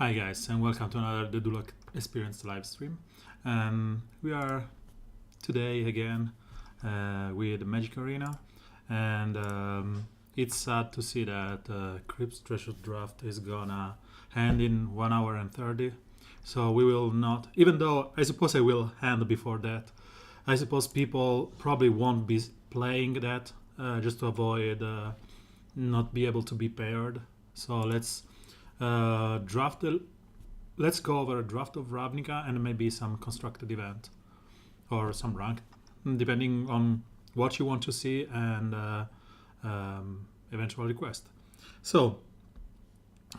Hi guys, and welcome to another The Dulak Experience live stream. We are today again with Magic Arena, and it's sad to see that Crypt's Treasure Draft is gonna end in 1 hour and 30. So we will not, even though I suppose I will hand before that. I suppose people probably won't be playing that just to avoid not be able to be paired. So draft the let's go over a draft of Ravnica and maybe some constructed event or some rank, depending on what you want to see and eventual request. So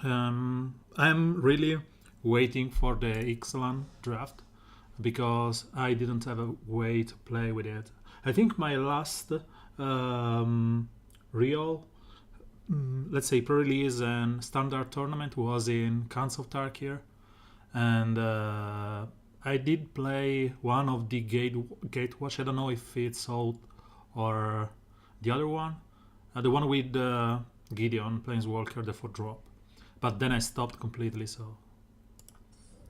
I'm really waiting for the Ixalan draft because I didn't have a way to play with it. I think my last real let's say pre-release and standard tournament was in Khans of Tarkir, and I did play one of the Gatewatch. I don't know if it's out or the other one, the one with Gideon Planeswalker, the 4-drop. But then I stopped completely, so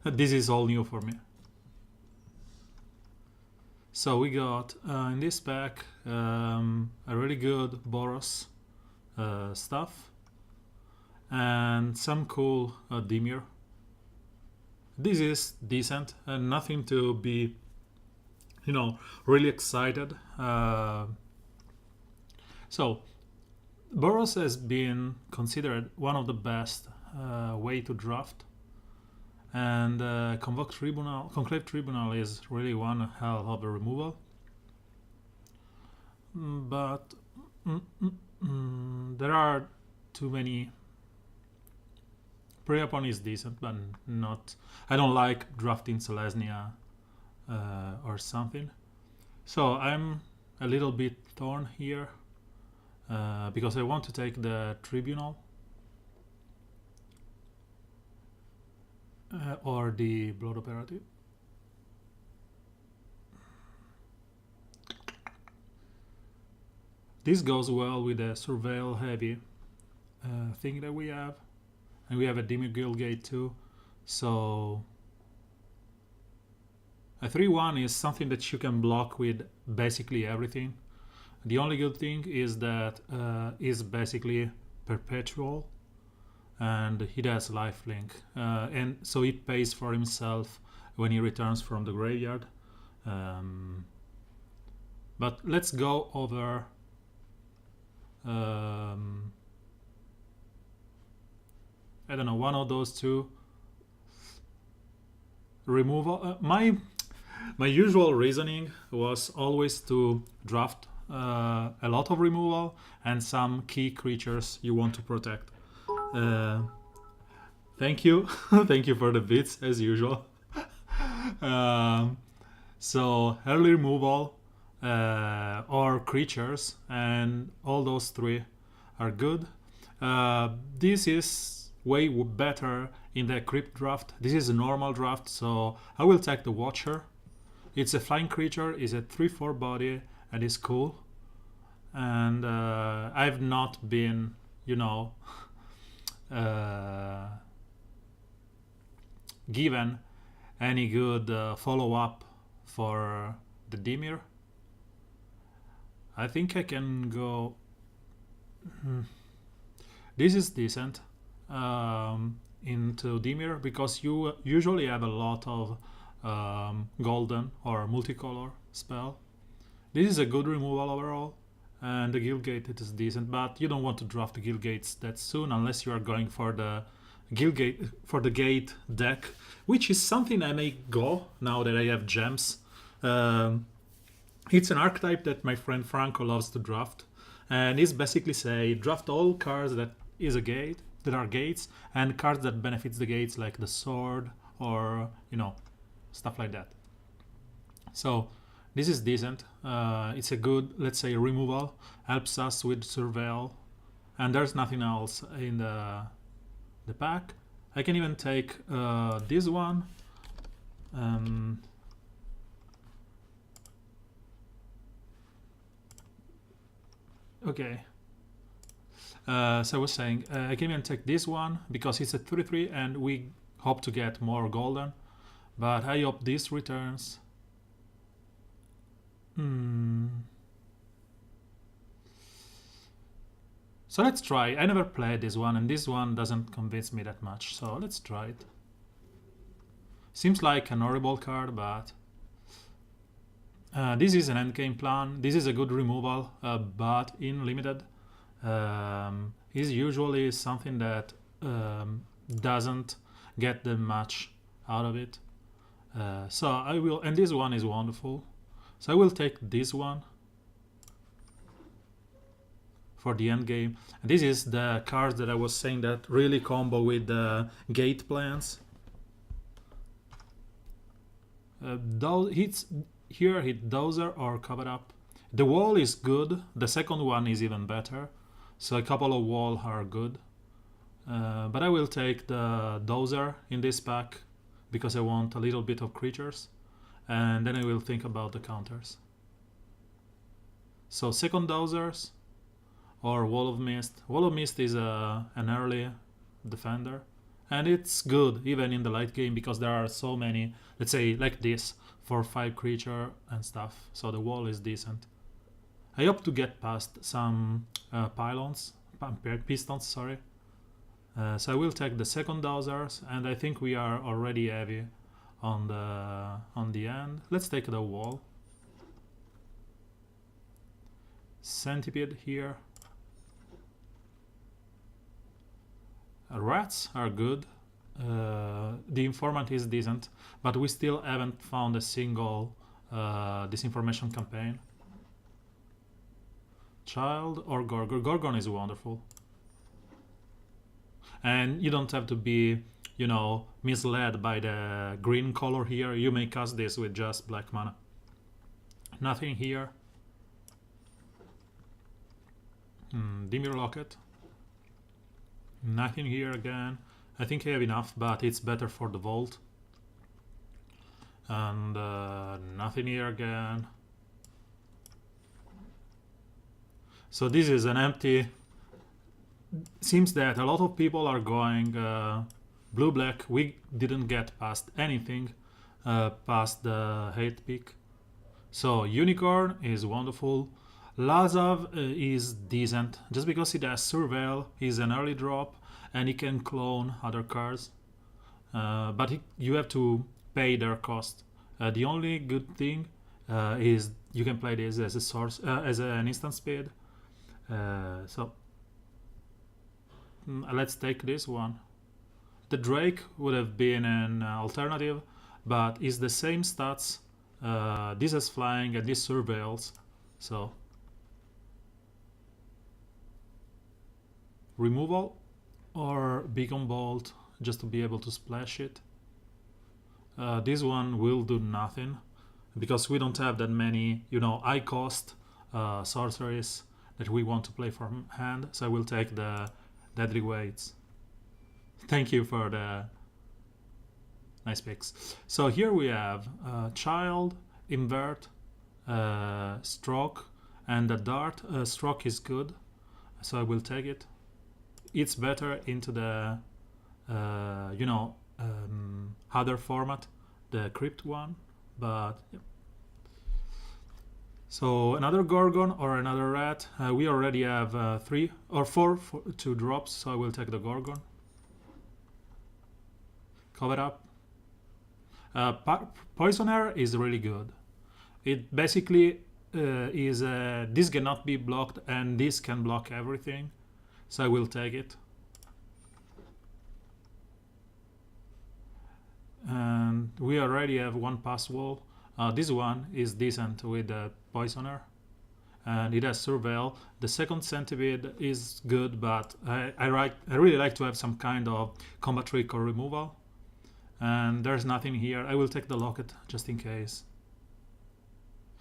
this is all new for me. So we got in this pack a really good Boros stuff and some cool Dimir. This is decent and nothing to be, really excited. So Boros has been considered one of the best way to draft, and Conclave Tribunal is really one hell of a removal. But there are too many. Prey Upon is decent, but not. I don't like drafting Selesnya or something. So I'm a little bit torn here because I want to take the Tribunal or the Blood Operative. This goes well with the Surveil heavy thing that we have. And we have a Dimir Guildgate too. So a 3-1 is something that you can block with basically everything. The only good thing is that is basically perpetual and he has lifelink. And so it pays for himself when he returns from the graveyard. But let's go over I don't know, one of those two removal. My usual reasoning was always to draft a lot of removal and some key creatures you want to protect. Thank you, thank you for the bits as usual. So early removal or creatures, and all those three are good. This is way better in the Crypt draft. This is a normal draft, so I will take the Watcher. It's a flying creature, is a 3/4 body, and is cool. And I've not been, given any good follow-up for the Dimir. I think I can go. This is decent. Into Dimir because you usually have a lot of golden or multicolor spell. This is a good removal overall, and the Guildgate it is decent, but you don't want to draft the Guildgates that soon unless you are going for the Gate deck, which is something I may go now that I have gems. It's an archetype that my friend Franco loves to draft, and it's basically say draft all cards that is a gate that are gates and cards that benefits the gates like the sword or stuff like that. So this is decent. It's a good, let's say, removal, helps us with Surveil, and there's nothing else in the pack. I can even take this one. Okay. So I was saying I can even take this one because it's a 3/3 and we hope to get more golden, but I hope this returns. So let's try. I never played this one, and this one doesn't convince me that much, so let's try it. Seems like an horrible card, but this is an endgame plan. This is a good removal, but in limited is usually something that doesn't get them much out of it. So I will, and this one is wonderful. So I will take this one for the end game. And this is the card that I was saying that really combo with the gate plans. Hits here, hit dozer or cover up. The wall is good. The second one is even better. So a couple of wall are good. But I will take the dozer in this pack because I want a little bit of creatures. And then I will think about the counters. So second dozers or Wall of Mist. Wall of Mist is an early defender. And it's good even in the late game because there are so many, let's say like this, 4-5 creature and stuff. So the wall is decent. I hope to get past some pistons, sorry. So I will take the second dozers, and I think we are already heavy on the end. Let's take the wall. Centipede here. Rats are good. The informant is decent, but we still haven't found a single disinformation campaign. Child or Gorgon. Gorgon is wonderful. And you don't have to be, you know, misled by the green color here. You may cast this with just black mana. Nothing here. Dimir Locket. Nothing here again. I think I have enough, but it's better for the vault. And nothing here again. So this is an empty. Seems that a lot of people are going blue-black. We didn't get past anything past the hate peak. So Unicorn is wonderful. Lazav is decent just because it has Surveil. He's an early drop and he can clone other cards, but you have to pay their cost. The only good thing is you can play this as a source, as an instant speed. So let's take this one. The Drake would have been an alternative, but it's the same stats. This is flying and this surveils. So removal or Beacon Bolt just to be able to splash it. This one will do nothing because we don't have that many, you know, high cost sorceries that we want to play from hand. So I will take the Deadly Weights. Thank you for the nice picks. So here we have Child, Invert, Stroke, and the Dart. Stroke is good, so I will take it. It's better into the you know, other format, the Crypt one, but yeah. So another Gorgon or another Rat. We already have 3 or 4 2 drops, so I will take the Gorgon. Cover up. Poisoner is really good. It basically is this cannot be blocked and this can block everything, so I will take it. And we already have 1 pass wall. This one is decent with the Poisoner, and it has Surveil. The second Centipede is good, but I really like to have some kind of combat trick or removal. And there's nothing here. I will take the Locket just in case.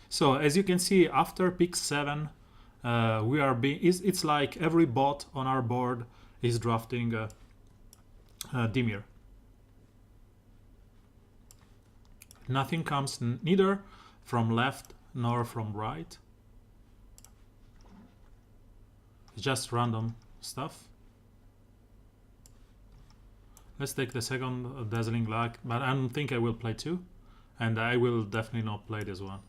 So as you can see, after pick 7, we are being. It's like every bot on our board is drafting Dimir. Nothing comes neither from left nor from right. It's just random stuff. Let's take the second Dazzling Light, but I don't think I will play 2, and I will definitely not play this one.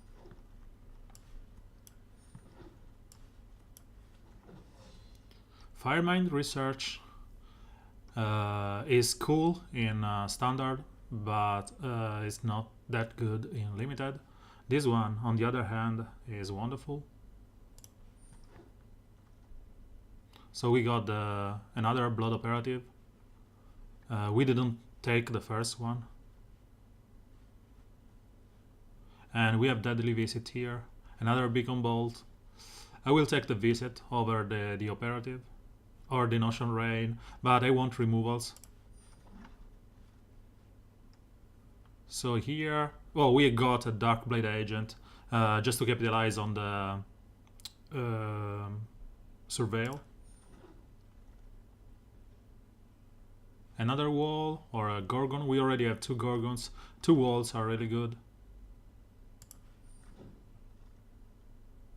Firemind Research is cool in standard, but it's not that good in limited. This one, on the other hand, is wonderful. So we got another Blood Operative. We didn't take the first one. And we have Deadly Visit here. Another Beacon Bolt. I will take the Visit over the Operative. Or the Notion Rain. But I want removals. So here... well, we got a Darkblade Agent. Just to capitalize on the... Surveil. Another wall or a Gorgon. We already have 2 Gorgons. 2 walls are really good.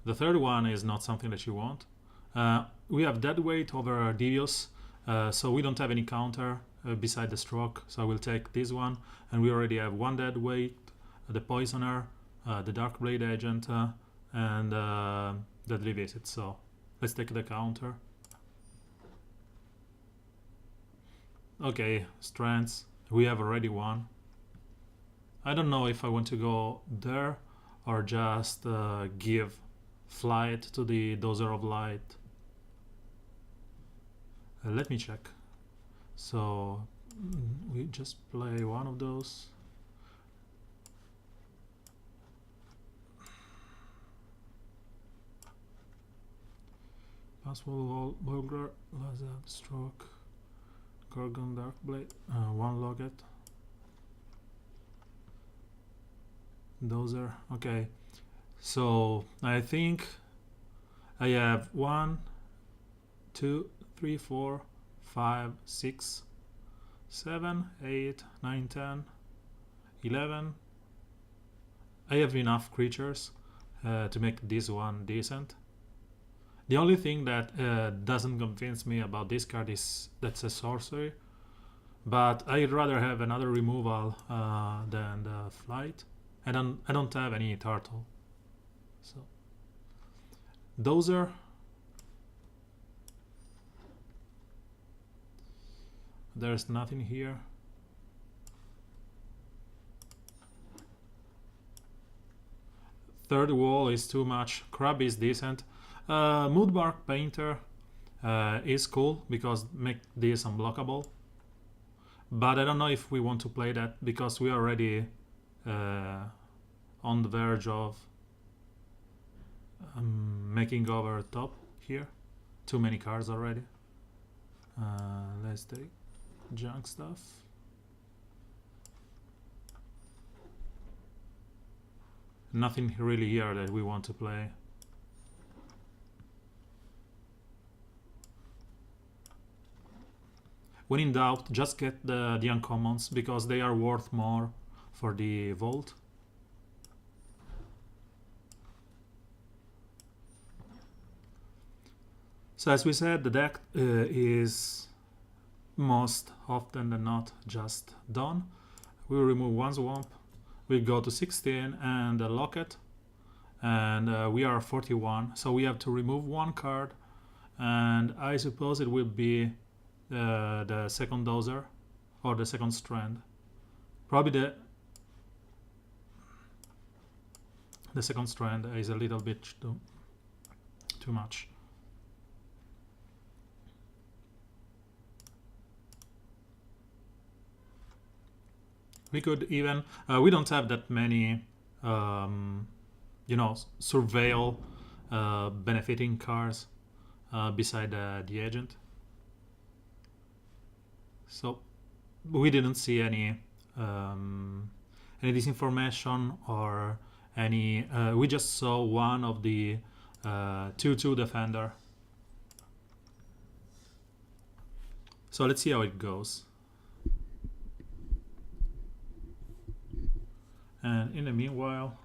The third one is not something that you want. We have Deadweight over Devious, so we don't have any counter beside the Stroke, so I will take this one. And we already have 1 Deadweight, the Poisoner, the Darkblade Agent, and Deadly Visit, so let's take the counter. Okay, Strands, we have already 1. I don't know if I want to go there or just give flight to the Dozer of Light. Let me check. So we just play one of those. Password Burglar, Laser, Stroke, Gorgon, Darkblade, 1 Locket, Dozer. Okay, so I think I have 1, 2, 3, 4, 5, 6, 7, 8, 9, 10, 11. I have enough creatures to make this one decent. The only thing that doesn't convince me about this card is that's a sorcery, but I'd rather have another removal than the flight. I don't have any turtle, so Dozer. There's nothing here. Third wall is too much. Crab is decent. Moodbark Painter is cool because make this unblockable. But I don't know if we want to play that because we are already on the verge of making over top here. Too many cards already. Let's take junk stuff. Nothing really here that we want to play. When in doubt, just get the uncommons because they are worth more for the vault. So as we said, the deck is most often than not just done. We will remove 1 swamp, we go to 16 and a locket, and we are 41, so we have to remove 1 card, and I suppose it will be the second Dozer or the second Strand. Probably the second Strand is a little bit too much. We could even we don't have that many you know, surveil benefiting cards beside the agent, so we didn't see any disinformation or any we just saw one of the 2/2 defender. So let's see how it goes. And in the meanwhile,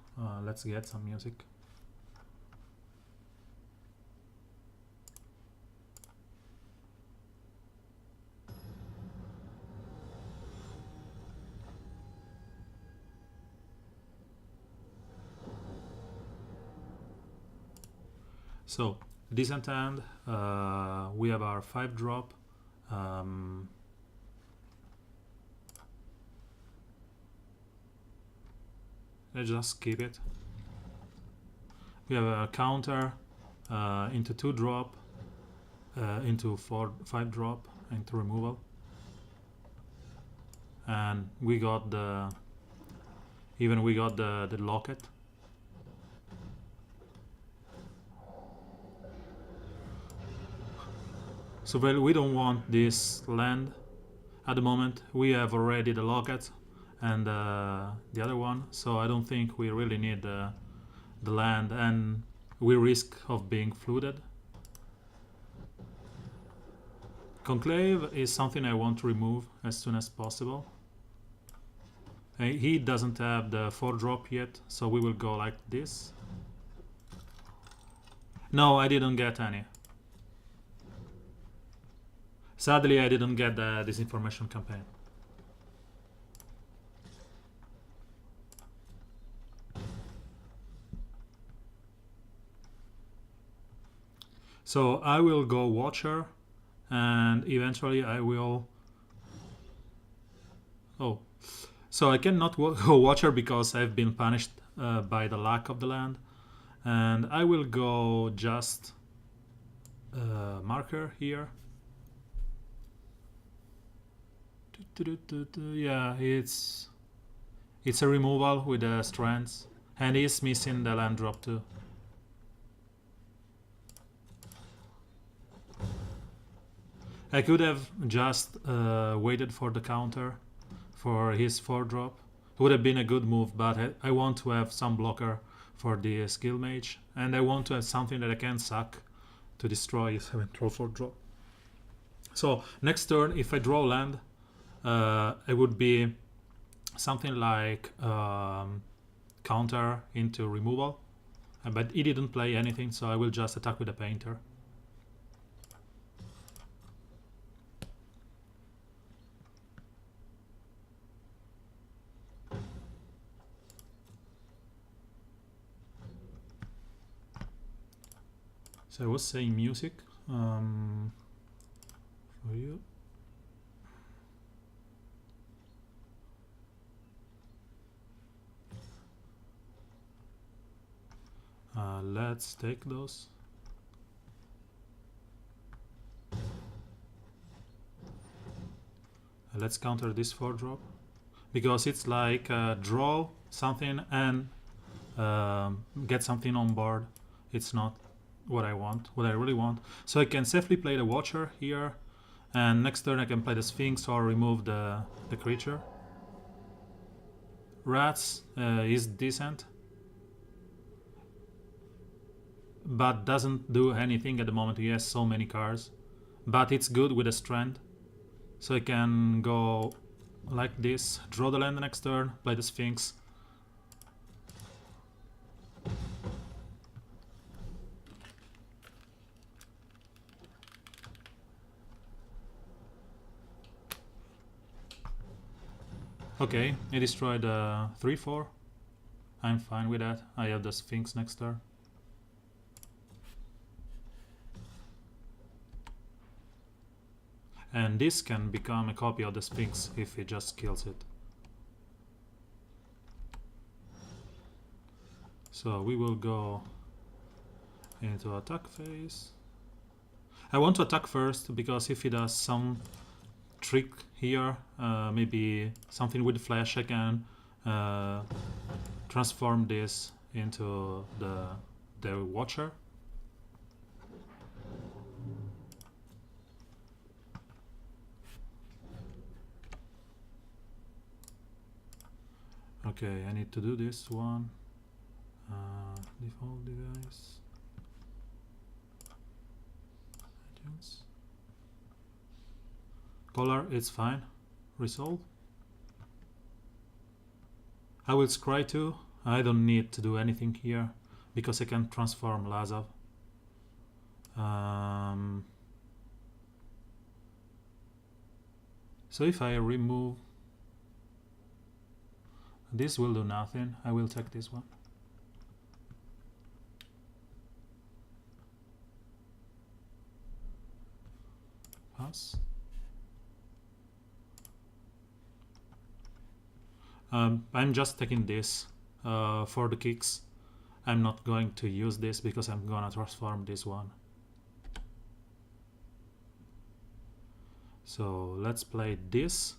let's get some music. So decent hand. We have our 5-drop. Let's just keep it. We have a counter into 2-drop, into 5-drop, into removal, and we got the the locket. So well, we don't want this land at the moment. We have already the locket and the other one, so I don't think we really need the land, and we risk of being flooded. Conclave is something I want to remove as soon as possible. He doesn't have the 4-drop yet, so we will go like this. No, I didn't get any. Sadly, I didn't get the disinformation campaign. So I will go Watcher, and eventually I will... Oh, so I cannot go Watcher because I've been punished by the lack of the land. And I will go just Marker here. Yeah, it's a removal with the strands, and he's missing the land drop too. I could have just waited for the counter for his 4-drop. It would have been a good move, but I want to have some blocker for the skill mage, and I want to have something that I can suck to destroy his 4-drop. So next turn, if I draw land, it would be something like counter into removal, but he didn't play anything, so I will just attack with a painter. So I was saying music for you. Let's take those. Let's counter this 4-drop because it's like draw something and get something on board. It's not what I want, what I really want. So I can safely play the Watcher here, and next turn I can play the Sphinx or remove the creature. Rats is decent, but doesn't do anything at the moment. He has so many cards, but it's good with a strand. So I can go like this, draw the land the next turn, play the Sphinx. Okay, he destroyed 3-4. I'm fine with that. I have the Sphinx next turn. And this can become a copy of the Sphinx if he just kills it. So we will go into attack phase. I want to attack first because if he does some trick here, maybe something with flash, I can transform this into the Watcher. Okay, I need to do this one. Default device. Items. Color, it's fine. Resolve. I will scry too. I don't need to do anything here because I can transform Lazav. So if I remove this, will do nothing. I will take this one. us. I'm just taking this for the kicks. I'm not going to use this because I'm gonna transform this one. So let's play this.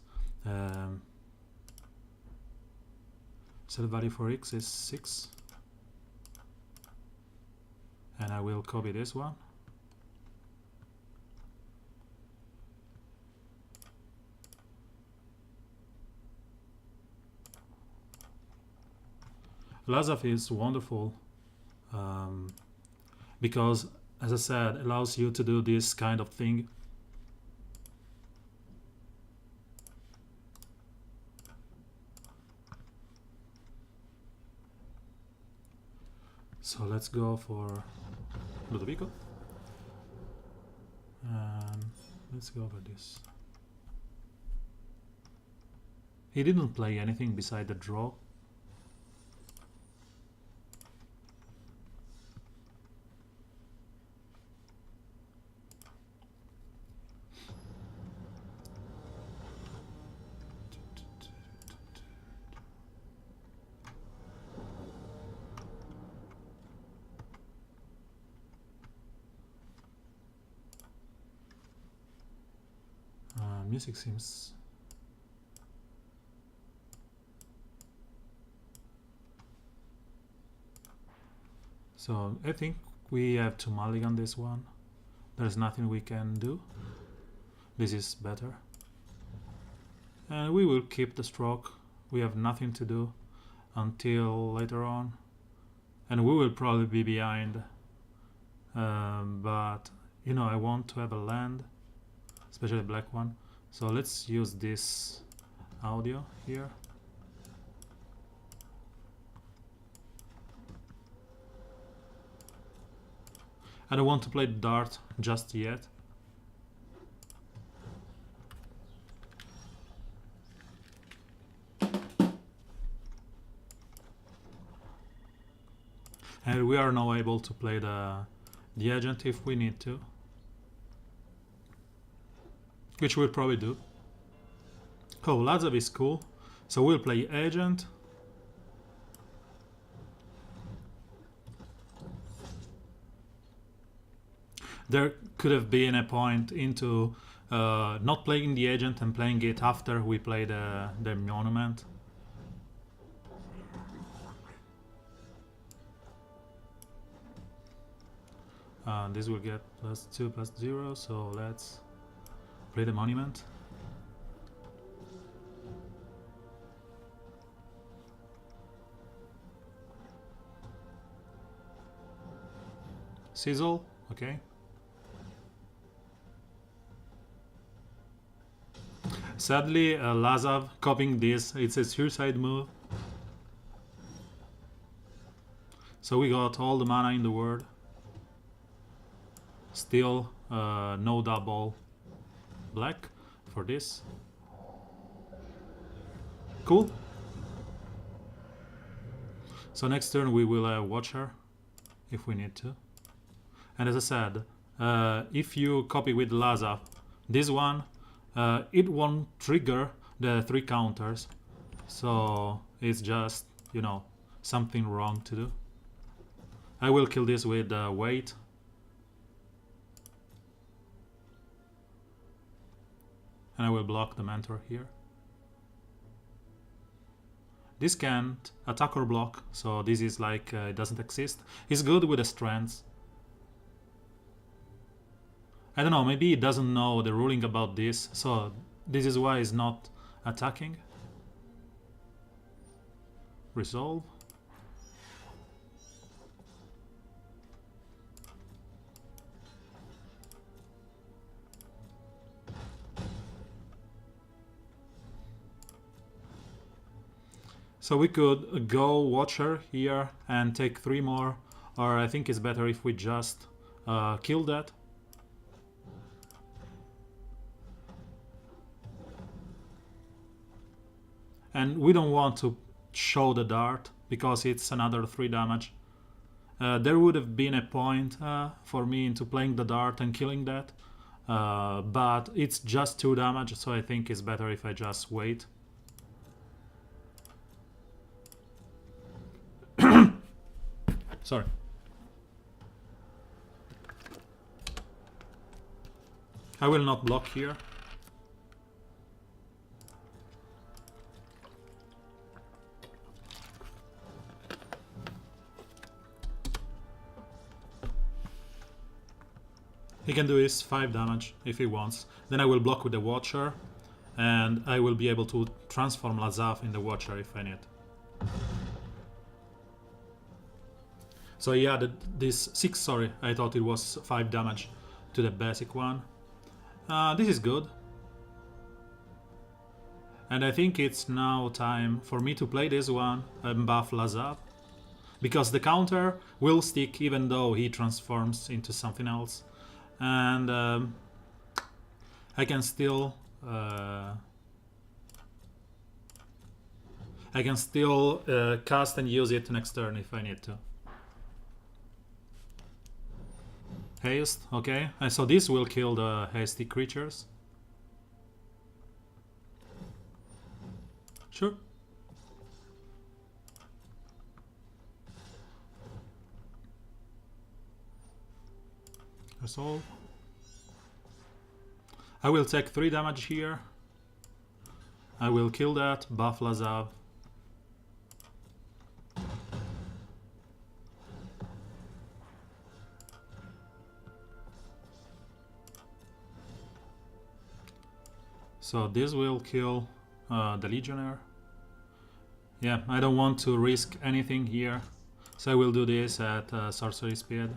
Set value for x is 6. And I will copy this one. Lazav is wonderful because, as I said, allows you to do this kind of thing. So let's go for Ludovico. And let's go for this. He didn't play anything beside the draw. Music seems so. I think we have to mulligan this one. There's nothing we can do. This is better, and we will keep the stroke. We have nothing to do until later on, and we will probably be behind, but you know, I want to have a land, especially a black one. So let's use this audio here. I don't want to play dart just yet. And we are now able to play the agent if we need to, which we'll probably do. Oh, Lazav is cool. So we'll play agent. There could have been a point into not playing the agent and playing it after we play the monument. This will get +2 +0, so let's play the monument. Sizzle, okay. Sadly, Lazav copying this, it's a suicide move. So we got all the mana in the world. Still, no double black for this. Cool. So next turn we will watch her if we need to. And as I said, if you copy with Lazav, this one, it won't trigger the 3 counters. So it's just, you know, something wrong to do. I will kill this with weight. And I will block the mentor here. This can't attack or block, so this is like it doesn't exist. It's good with the strengths. I don't know, maybe it doesn't know the ruling about this, so this is why it's not attacking. Resolve. So we could go Watcher here and take 3 more, or I think it's better if we just kill that. And we don't want to show the dart because it's another 3 damage. There would have been a point for me into playing the dart and killing that, but it's just 2 damage, so I think it's better if I just wait. Sorry. I will not block here. He can do his 5 damage if he wants. Then I will block with the Watcher, and I will be able to transform Lazav in the Watcher if I need. So he added this 6, sorry, I thought it was 5 damage to the basic one. This is good. And I think it's now time for me to play this one and buff Lazav, because the counter will stick even though he transforms into something else. And I can still cast and use it next turn if I need to. Haste, okay. So this will kill the hasty creatures. Sure. Resolve. I will take 3 damage here. I will kill that, buff Lazav. So this will kill the Legionnaire. Yeah, I don't want to risk anything here, so I will do this at sorcery speed.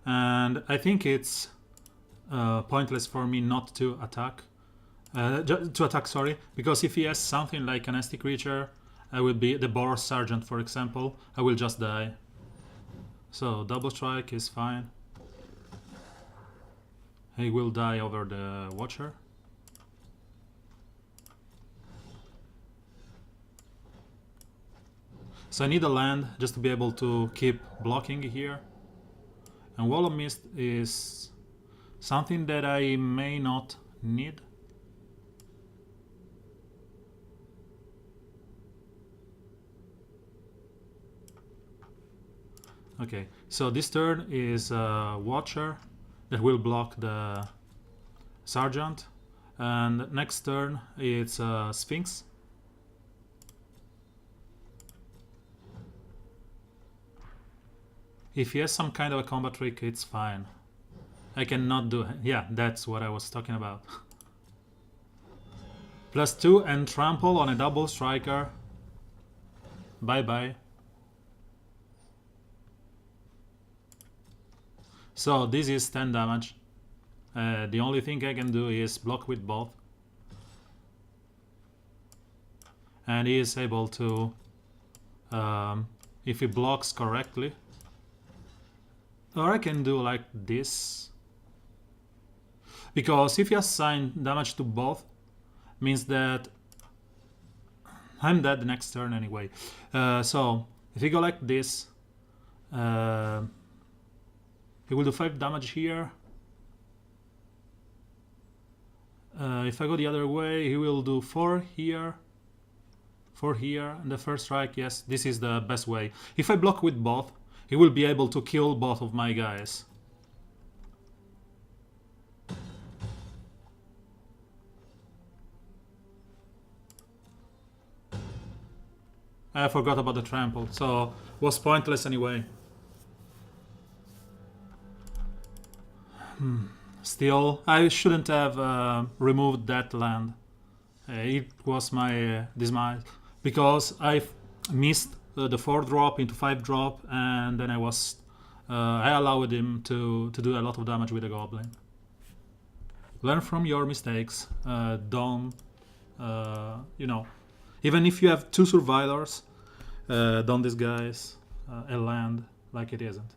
And I think it's pointless for me not to attack. Sorry, because if he has something like a nasty creature, I will be the Boros Sergeant, for example, I will just die. So double strike is fine. He will die over the Watcher. So I need a land just to be able to keep blocking here. And Wall of Mist is something that I may not need. Okay, so this turn is Watcher that will block the Sergeant, and next turn it's Sphinx. If he has some kind of a combat trick, it's fine. I cannot do... Yeah, that's what I was talking about. +2 and trample on a double striker. Bye-bye. So this is 10 damage. The only thing I can do is block with both. And he is able to... if he blocks correctly... Or I can do like this. Because if you assign damage to both, means that I'm dead the next turn anyway. So if you go like this, he will do 5 damage here. If I go the other way, he will do 4 here. 4 here, and the first strike, yes, this is the best way. If I block with both, he will be able to kill both of my guys. I forgot about the trample, so was pointless anyway. Still, I shouldn't have removed that land. It was my demise, because I missed the 4-drop into 5-drop, and then I allowed him to do a lot of damage with the Goblin. Learn from your mistakes. Don't, even if you have 2 survivors, don't disguise a land like it isn't.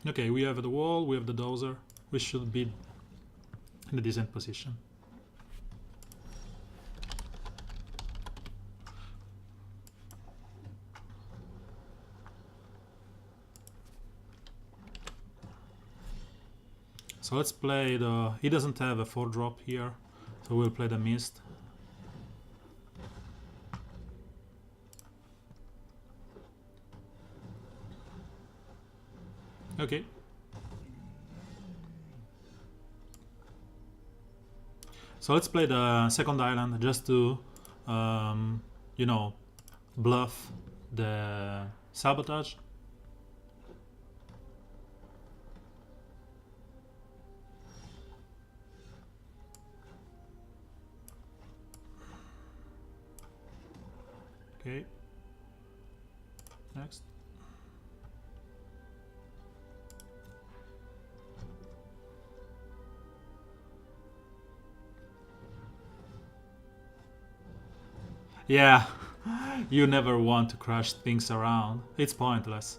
Okay, we have the wall, we have the dozer. We should be in a decent position. So let's play the... He doesn't have a 4-drop here, so we'll play the Mist. Okay. So let's play the second island just to, you know, bluff the Sabotage. Okay. Next. Yeah, you never want to crush things around. It's pointless.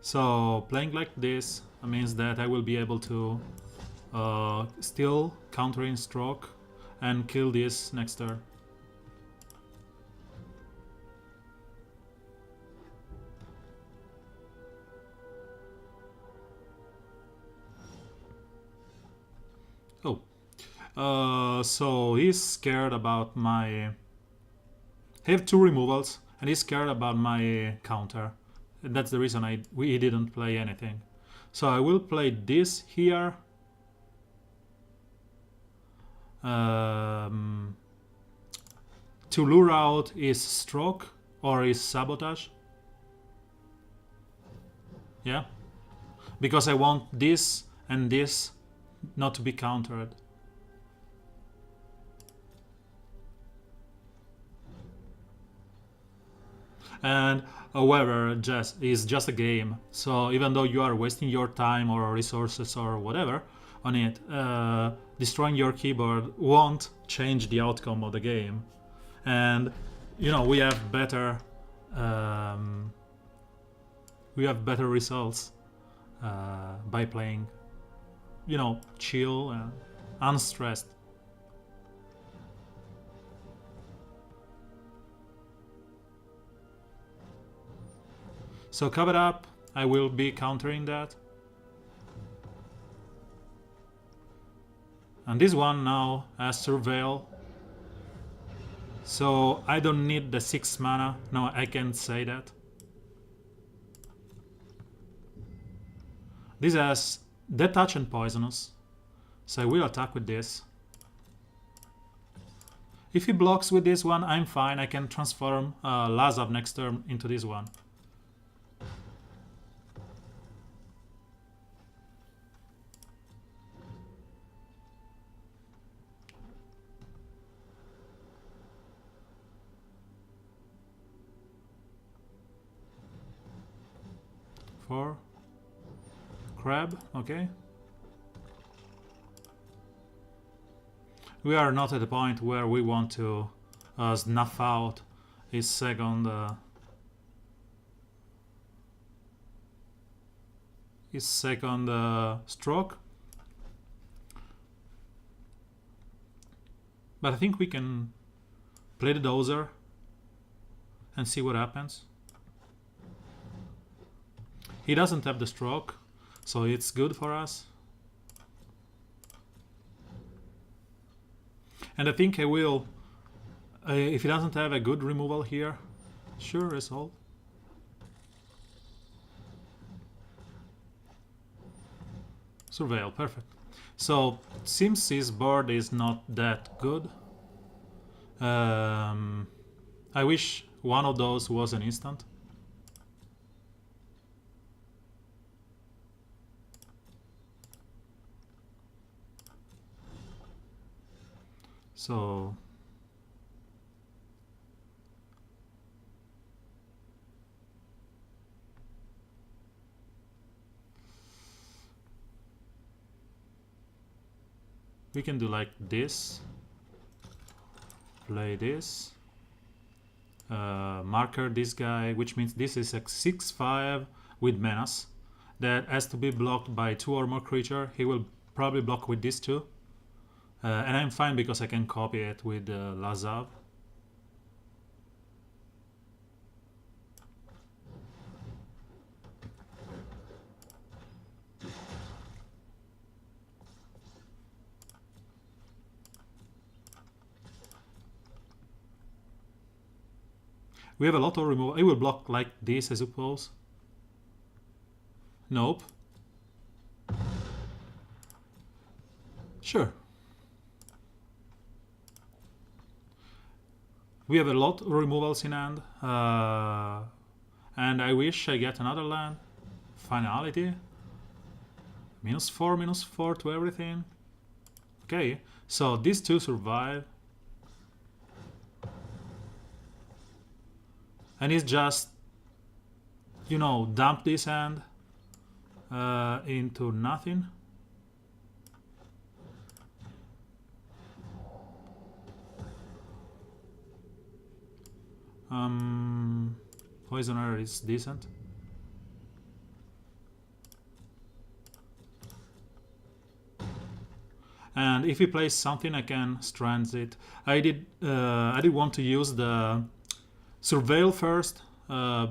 So playing like this means that I will be able to still counter in stroke and kill this next turn. Oh. So he's scared about my... I have 2 removals, and he's scared about my counter. That's the reason he didn't play anything. So I will play this here. To lure out his stroke or his Sabotage. Yeah. Because I want this and this not to be countered. And however, is just a game. So even though you are wasting your time or resources or whatever on it, destroying your keyboard won't change the outcome of the game. And you know, we have better results by playing, you know, chill and unstressed. So cover up, I will be countering that. And this one now has Surveil. So I don't need the 6 mana. No, I can't say that. This has Death Touch and Poisonous. So I will attack with this. If he blocks with this one, I'm fine. I can transform Lazav next turn into this one. For Crab, okay. We are not at the point where we want to snuff out his second stroke. But I think we can play the Dozer and see what happens. He doesn't have the stroke, so it's good for us. And I think I will, if he doesn't have a good removal here, sure, resolve. Surveil, perfect. So, seems his board is not that good. I wish one of those was an instant. So we can do like this, play this, marker this guy, which means this is a 6/5 with Menace that has to be blocked by 2 or more creature. He will probably block with these 2. And I'm fine because I can copy it with Lazav. We have a lot of removal. I will block like this, I suppose. Nope. Sure. We have a lot of removals in hand. And I wish I get another land. Finality. -4 to everything. Okay, so these two survive. And he's just, you know, dump this hand into nothing. Poisoner is decent. And if he plays something, I can strand it. I did want to use the Surveil first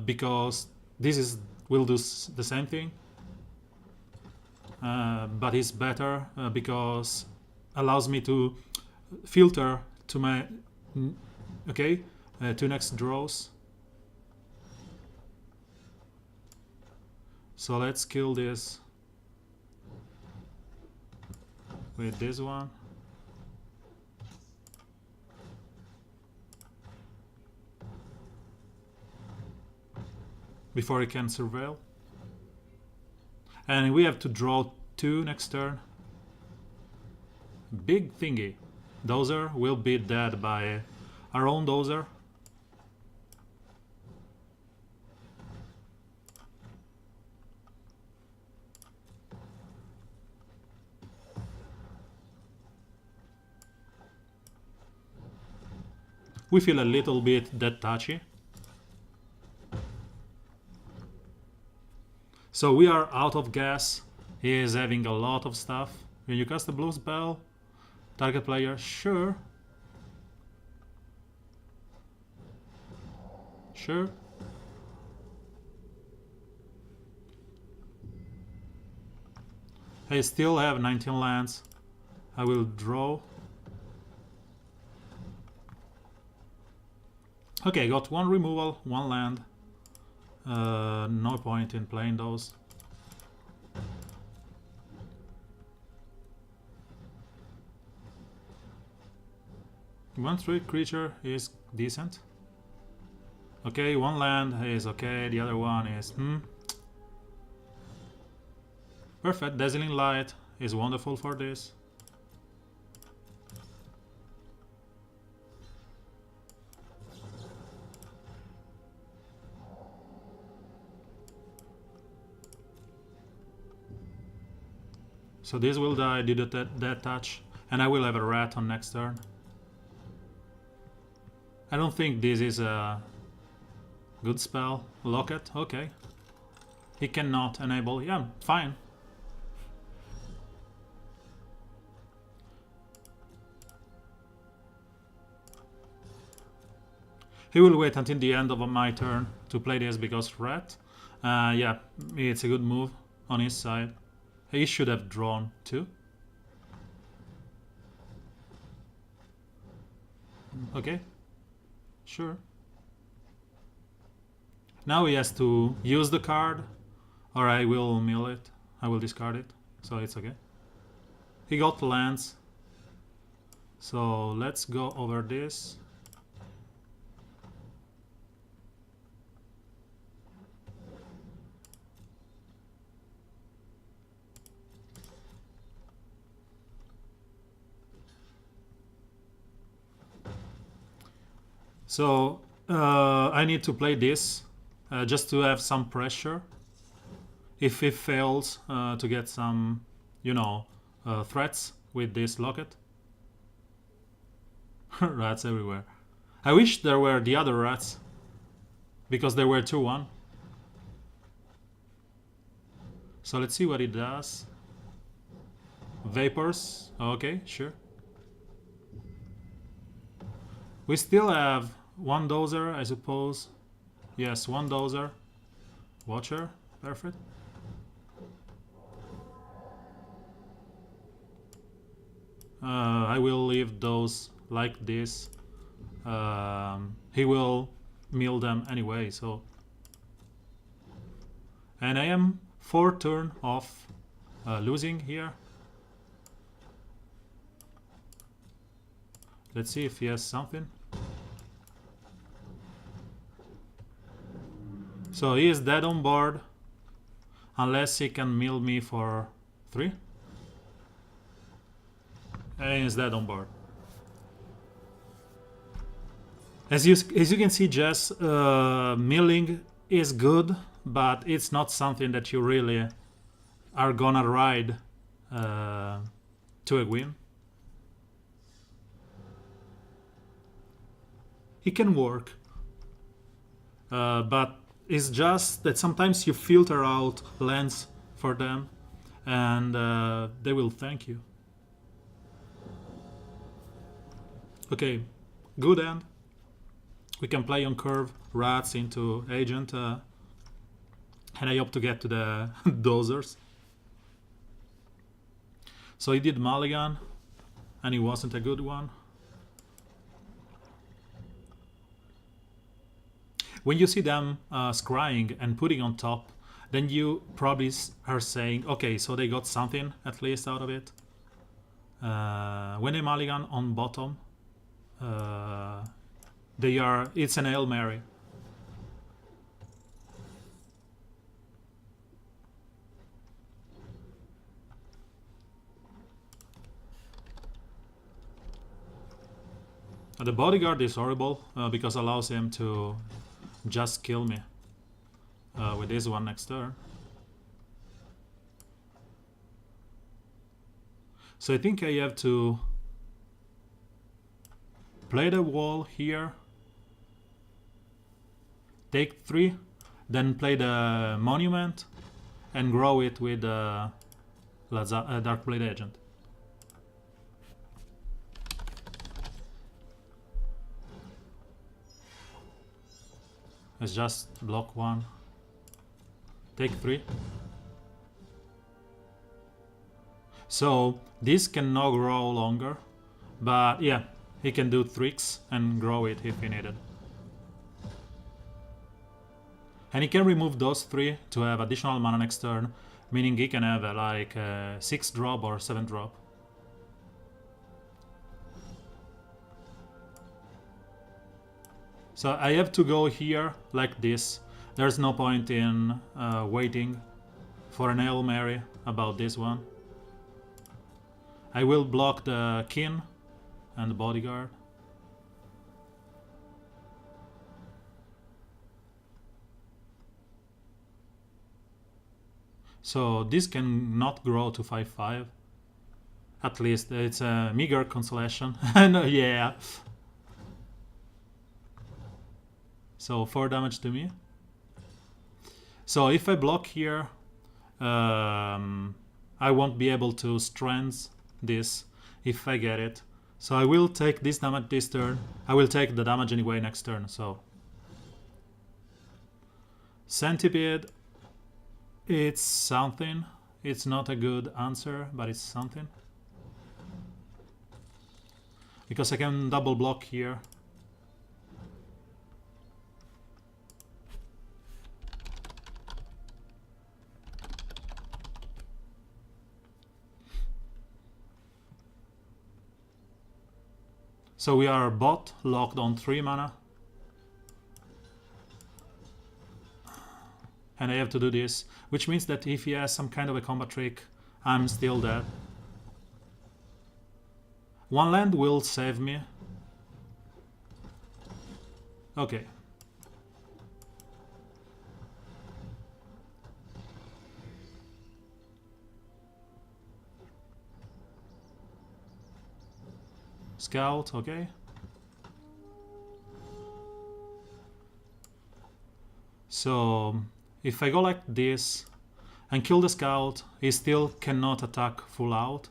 because this will do the same thing, but it's better because allows me to filter to my two next draws. So let's kill this with this one. Before he can surveil. And we have to draw 2 next turn. Big thingy. Dozer will be dead by our own Dozer. We feel a little bit dead touchy. So we are out of gas. He is having a lot of stuff. When you cast a blue spell, target player, sure. Sure. I still have 19 lands. I will draw. Okay, got 1 removal, 1 land. No point in playing those. One 3 creature is decent. Okay, 1 land is okay, the other one is perfect. Dazzling Light is wonderful for this. So this will die due to that touch, and I will have a rat on next turn. I don't think this is a good spell. Locket, okay. He cannot enable, yeah, fine. He will wait until the end of my turn to play this because rat. Yeah, it's a good move on his side. He should have drawn 2. Okay, sure. Now he has to use the card, or I will mill it. I will discard it, so it's okay. He got lands. So let's go over this. So I need to play this just to have some pressure. If he fails to get some, you know, threats with this locket. Rats everywhere. I wish there were the other rats, because there were 2-1. So let's see what it does. Vapors, okay, sure. We still have one dozer, I suppose. Yes, one dozer. Watcher, perfect. I will leave those like this. He will mill them anyway, so. And I am 4 turn off losing here. Let's see if he has something. So he is dead on board, unless he can mill me for 3. And he's dead on board. As you can see, Jess, milling is good, but it's not something that you really are gonna ride to a win. It can work, but it's just that sometimes you filter out lands for them, and they will thank you. Okay, good end. We can play on curve rats into agent, and I hope to get to the dozers. So he did mulligan, and he wasn't a good one. When you see them scrying and putting on top, then you probably are saying, okay, so they got something at least out of it. When they mulligan on bottom, it's an Hail Mary. The bodyguard is horrible because it allows him to just kill me with this one next turn. So I think I have to play the wall here, take 3, then play the monument and grow it with Darkblade Agent. Let's just block 1, take 3. So this cannot grow longer, but yeah, he can do tricks and grow it if he needed. And he can remove those 3 to have additional mana next turn, meaning he can have like a 6 drop or 7 drop. So I have to go here like this. There's no point in waiting for an Hail Mary about this one. I will block the kin and the bodyguard. So this can not grow to 5/5. At least it's a meager consolation. And yeah. So 4 damage to me. So if I block here, I won't be able to strand this if I get it. So I will take this damage this turn. I will take the damage anyway next turn. So Centipede, it's something. It's not a good answer, but it's something. Because I can double block here. So we are bot locked on 3 mana. And I have to do this, which means that if he has some kind of a combat trick, I'm still dead. 1 land will save me. Okay. Scout, okay. So if I go like this and kill the scout, he still cannot attack full out.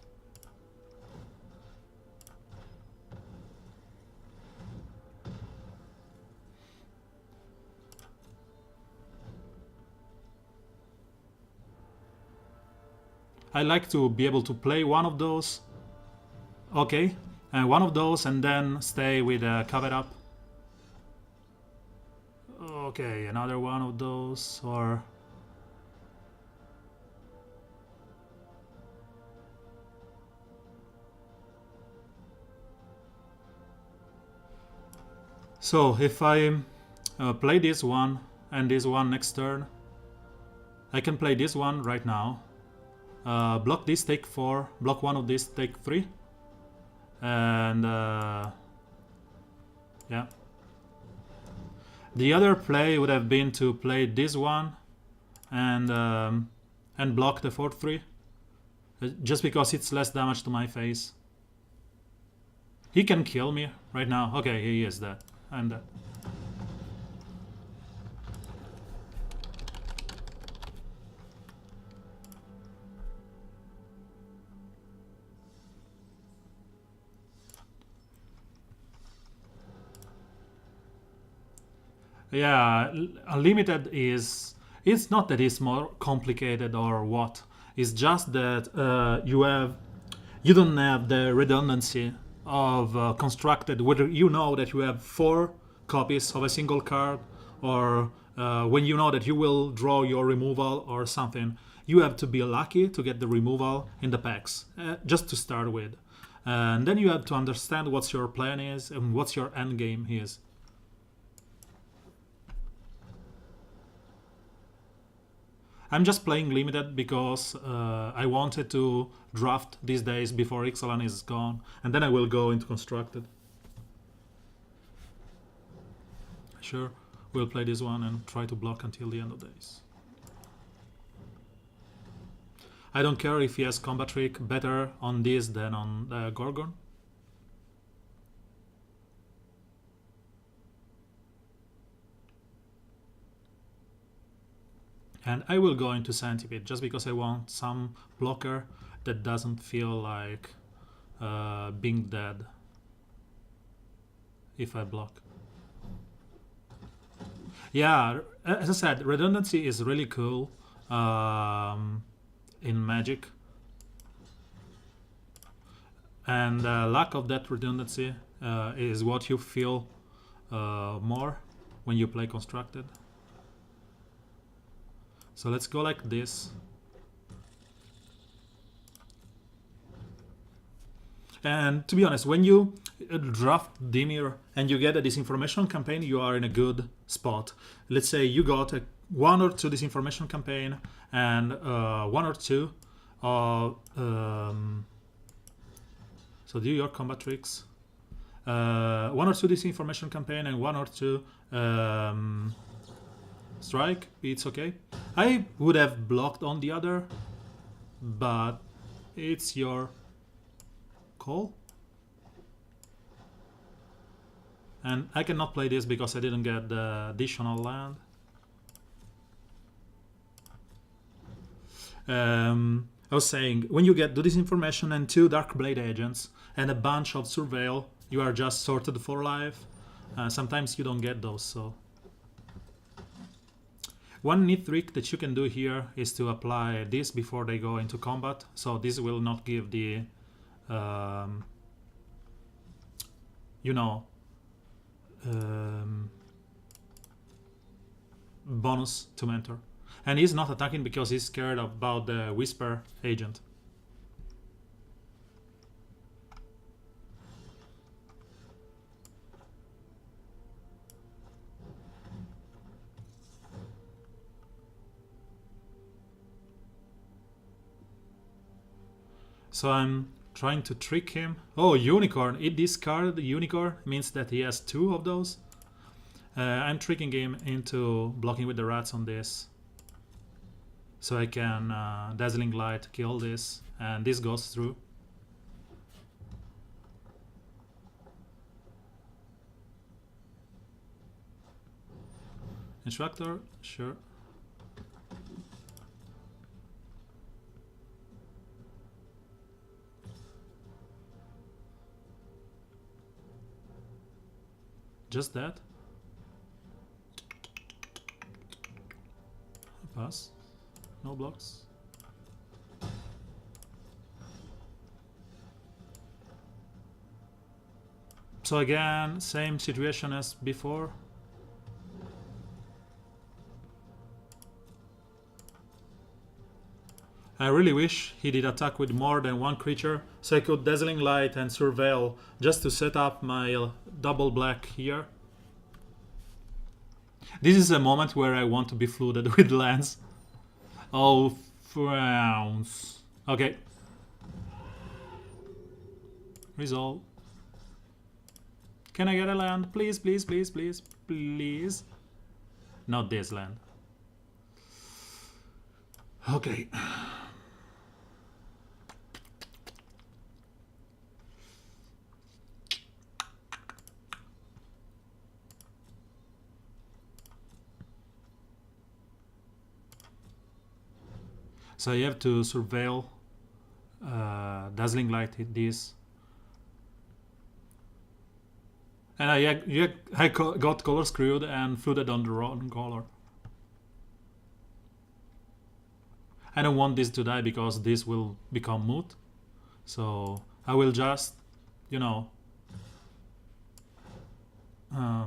I like to be able to play one of those. Okay, and one of those, and then stay with a cover up. Okay, another one of those, or so if I play this one and this one next turn, I can play this one right now. Block this, take 4. Block one of these, take 3. And yeah. The other play would have been to play this one and block the 4/3, just because it's less damage to my face. He can kill me right now. Okay, he is dead. I'm dead. Yeah, unlimited is... It's not that it's more complicated or what. It's just that you don't have the redundancy of constructed, whether you know that you have 4 copies of a single card, or when you know that you will draw your removal or something, you have to be lucky to get the removal in the packs, just to start with. And then you have to understand what your plan is and what your end game is. I'm just playing limited because I wanted to draft these days before Ixalan is gone, and then I will go into constructed. Sure, we'll play this one and try to block until the end of days. I don't care if he has combat trick, better on this than on the Gorgon. And I will go into Centipede just because I want some blocker that doesn't feel like being dead if I block. Yeah, as I said, redundancy is really cool in Magic. And lack of that redundancy is what you feel more when you play Constructed. So let's go like this. And to be honest, when you draft Dimir and you get a disinformation campaign, you are in a good spot. Let's say you got a 1 or 2 disinformation campaign and 1 or 2 so do your combat tricks. 1 or 2 disinformation campaign and 1 or 2 strike, it's okay. I would have blocked on the other, but it's your call. And I cannot play this because I didn't get the additional land. I was saying, when you get this information and 2 Darkblade agents and a bunch of Surveil, you are just sorted for life. Sometimes you don't get those, so... One neat trick that you can do here is to apply this before they go into combat, so this will not give the bonus to mentor. And he's not attacking because he's scared about the Whisper agent. So I'm trying to trick him. Oh, Unicorn. If this card, the Unicorn, means that he has 2 of those. I'm tricking him into blocking with the rats on this. So I can Dazzling Light, kill this, and this goes through. Instructor, sure. Just that. Pass. No blocks. So again, same situation as before. I really wish he did attack with more than one creature, so I could Dazzling Light and Surveil just to set up my double black here. This is a moment where I want to be flooded with lands. Oh, frowns. Okay. Resolve. Can I get a land? Please, please, please, please, please. Not this land. Okay. So you have to surveil, Dazzling Light hit this. And I got color screwed and flooded on the wrong color. I don't want this to die because this will become moot. So I will just, you know,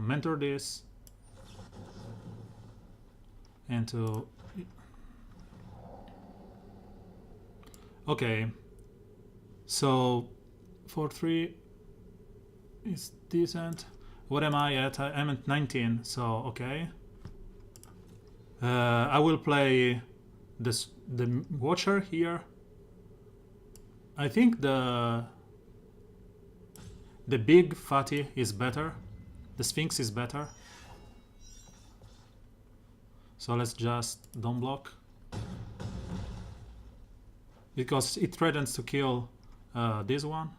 mentor this into... Okay, so 4-3 is decent. What am I at? I'm at 19, so okay. I will play the Watcher here. I think the big fatty is better. The Sphinx is better. So let's just don't block. Because it threatens to kill this one.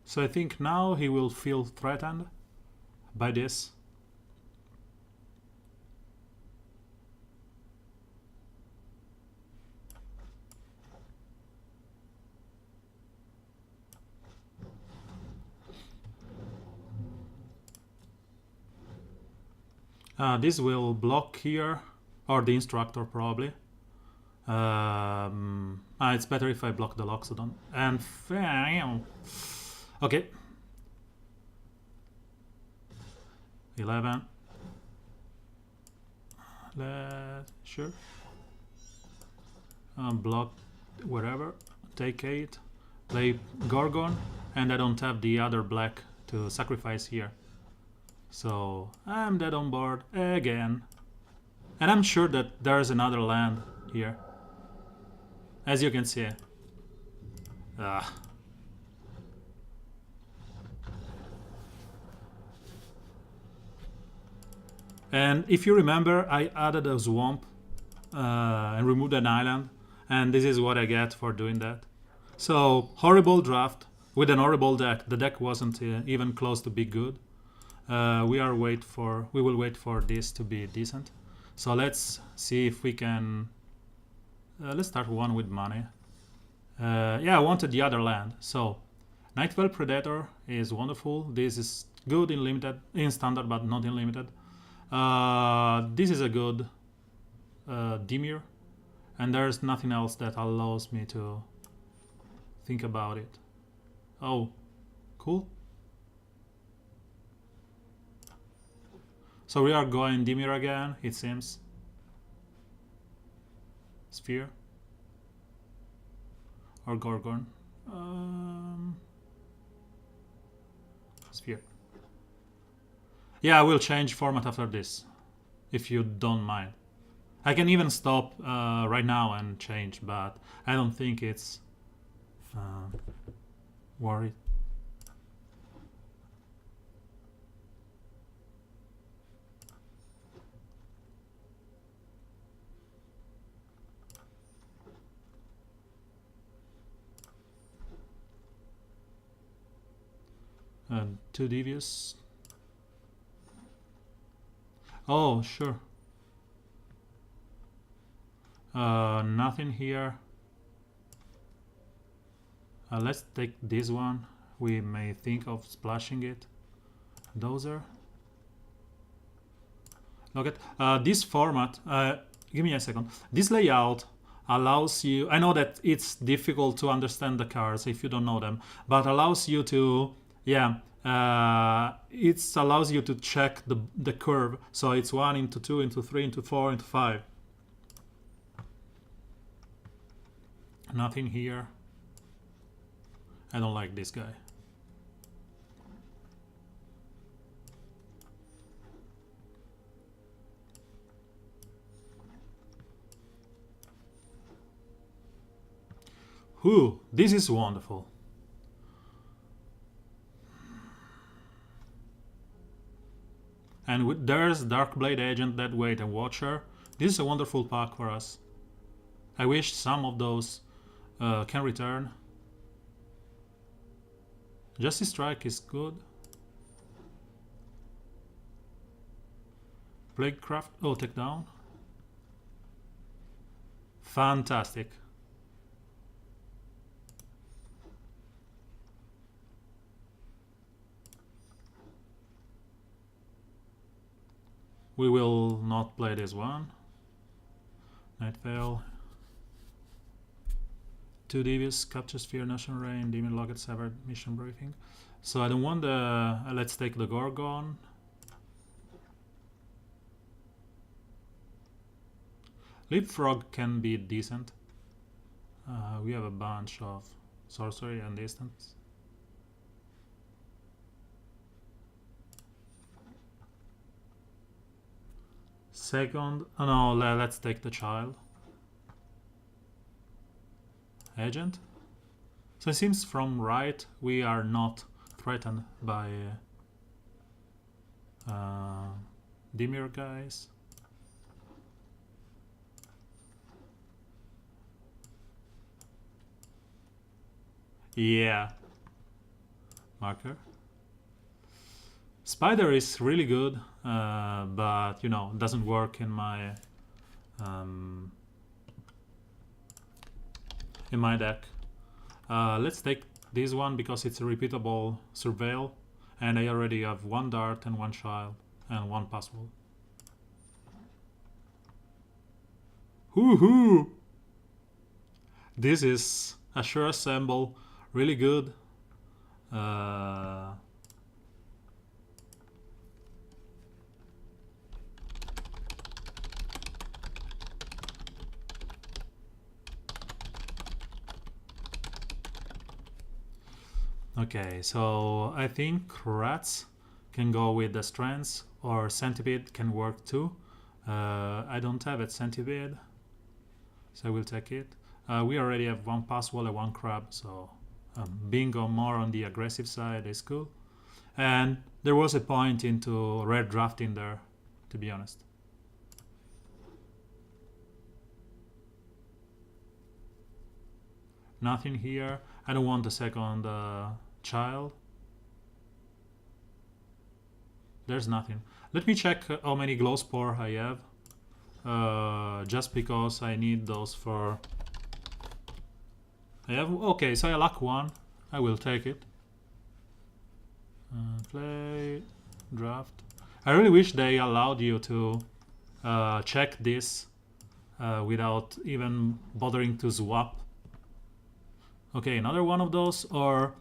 So I think now he will feel threatened by this. This will block here, or the Instructor probably. It's better if I block the Loxodon. And okay. 11. Sure. Block wherever. Take 8. Play Gorgon, and I don't have the other black to sacrifice here. So I'm dead on board again. And I'm sure that there's another land here. As you can see. And if you remember, I added a swamp and removed an island. And this is what I get for doing that. So, horrible draft with an horrible deck. The deck wasn't even close to be good. We will wait for this to be decent. So let's see if we can... let's start one with money. Yeah, I wanted the other land. So, Nightveil Predator is wonderful. This is good in limited, in standard, but not in limited. This is a good Dimir, and there's nothing else that allows me to think about it. Oh, cool. So we are going Dimir again, it seems. Sphere. Or Gorgon. Sphere. Yeah, I will change format after this, if you don't mind. I can even stop right now and change, but I don't think it's worth. Too devious. Oh, sure. Nothing here. Let's take this one. We may think of splashing it. Dozer. Look at this format. Give me a second. This layout allows you, I know that it's difficult to understand the cards if you don't know them, but allows you to, yeah, it allows you to check the curve. So it's 1 into 2 into 3 into 4 into 5. Nothing here. I don't like this guy. Ooh, this is wonderful. And there's Darkblade Agent, Deadweight, and Watcher. This is a wonderful pack for us. I wish some of those can return. Justice Strike is good. Plaguecraft, oh, take down. Fantastic. We will not play this one. Night Veil. 2 Devious, Capture Sphere, Nation Rain, Demon Locket, Severed, Mission Briefing. So I don't want the... let's take the Gorgon. Leapfrog can be decent. We have a bunch of sorcery and distance. Second, oh no, let's take the child. Agent. So it seems from right we are not threatened by Dimir guys. Yeah. Marker. Spider is really good, but you know, doesn't work in my deck. Let's take this one because it's a repeatable surveil, and I already have 1 dart and 1 child and 1 password. Hoo-hoo! This is a sure assemble, really good. Okay, so I think rats can go with the strands, or centipede can work too. I don't have it centipede, so I will take it. We already have 1 passwall and 1 crab, so being more on the aggressive side is cool. And there was a point into red drafting there, to be honest. Nothing here. I don't want the second child. There's nothing. Let me check how many glow spore I have. Just because I need those for... I have... Okay, so I lack 1. I will take it. Play... Draft. I really wish they allowed you to check this without even bothering to swap. Okay, another one of those, or...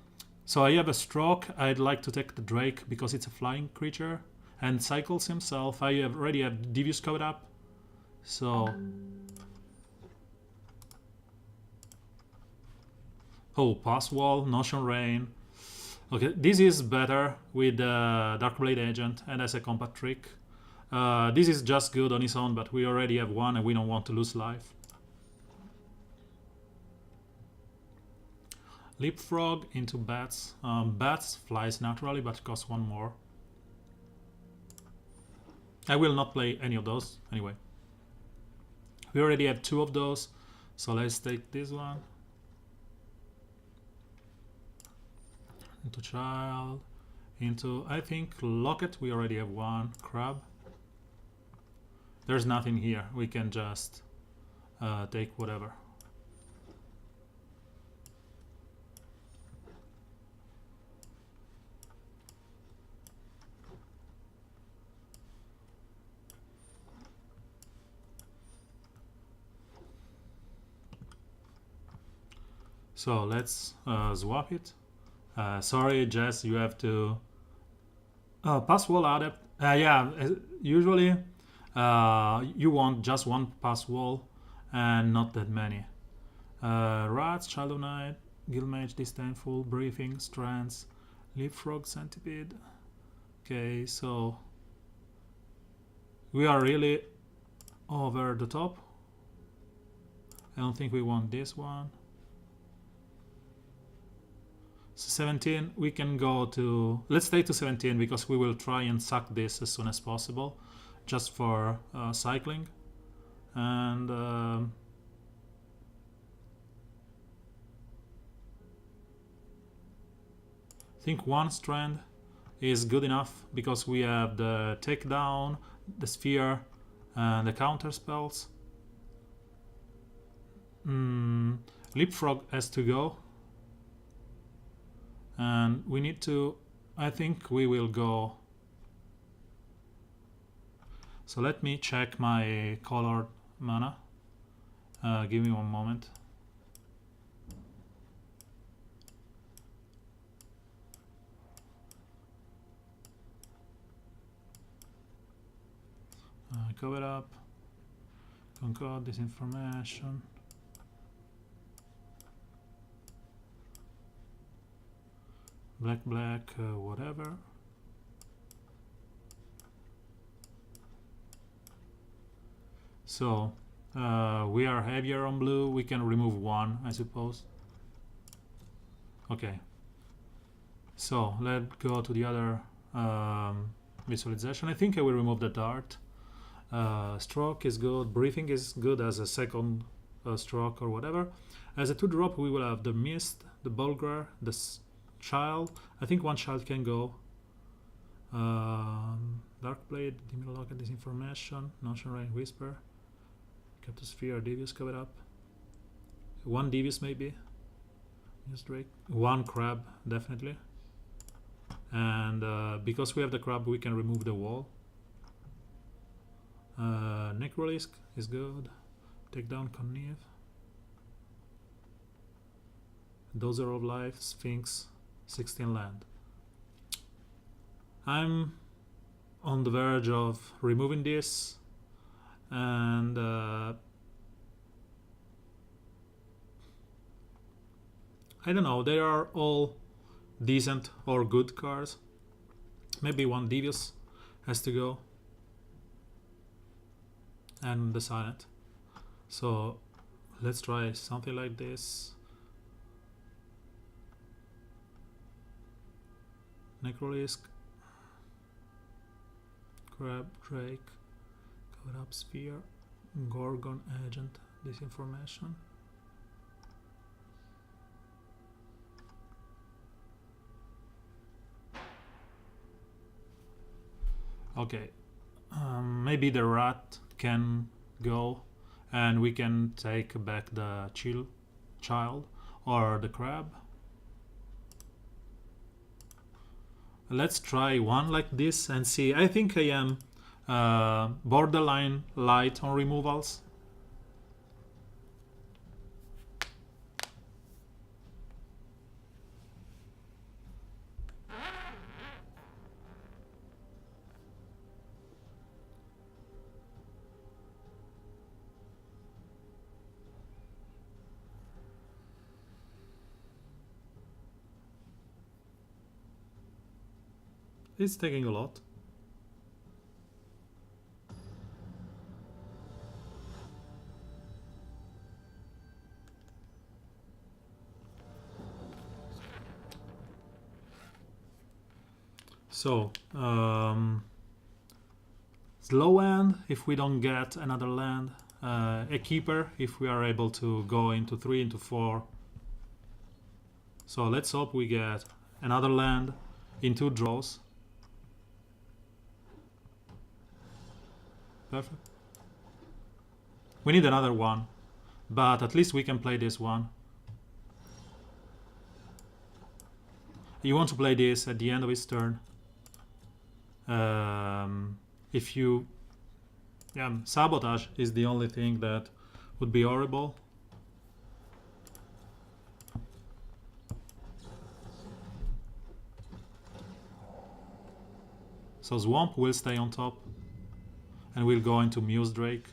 So I have a stroke. I'd like to take the Drake because it's a flying creature and cycles himself. I already have Devious code up, so... Oh, Pass Wall, Notion Rain. Okay, this is better with Darkblade Agent and as a combat trick. This is just good on its own, but we already have 1 and we don't want to lose life. Leapfrog into Bats. Bats flies naturally, but costs 1 more. I will not play any of those, anyway. We already have 2 of those, so let's take this one. Into Child. Into, I think, Locket. We already have 1. Crab. There's nothing here. We can just take whatever. So let's swap it. Sorry, Jess, you have to pass wall adept. Yeah, usually you want just one pass wall and not that many. Rats, Shadow Knight, Guildmage, Disdainful, Briefing, Strands, Leapfrog, Centipede. Okay, so we are really over the top. I don't think we want this one. So 17, we can go to... Let's stay to 17 because we will try and suck this as soon as possible, just for cycling. And... I think one strand is good enough because we have the takedown, the sphere, and the counter spells. Leapfrog has to go. And we need to... I think we will go... So let me check my colored mana. Give me one moment. Cover up, concord this information. Black, whatever. So we are heavier on blue. We can remove one, I suppose. Okay. So let's go to the other visualization. I think I will remove the dart. Stroke is good. Briefing is good as a second stroke or whatever. As a 2-drop, we will have the Mist, the Bulgar, the Child. I think one child can go. Dark Blade, Demon Locket, Disinformation, Notion Rain, Whisper, Captosphere, Devious, Cover Up. One Devious maybe. Just Drake. One Crab, definitely. And because we have the Crab, we can remove the wall. Necrolisk is good. Take down Connive. Dozer of Life, Sphinx, 16 land. I'm on the verge of removing this, and I don't know, they are all decent or good cards. Maybe one Devious has to go, and the Silent. So let's try something like this. Necrolisk, Crab, Drake, Cover Up Sphere, Gorgon, Agent, Disinformation. Okay, maybe the Rat can go and we can take back the Child or the Crab. Let's try one like this and see. I think I am borderline light on removals. It's taking a lot. So, slow end if we don't get another land. A keeper if we are able to go into 3, into 4. So let's hope we get another land in 2 draws. Perfect. We need another one, but at least we can play this one. You want to play this at the end of his turn. If you... Yeah, Sabotage is the only thing that would be horrible. So Swamp will stay on top, and we'll go into Muse Drake.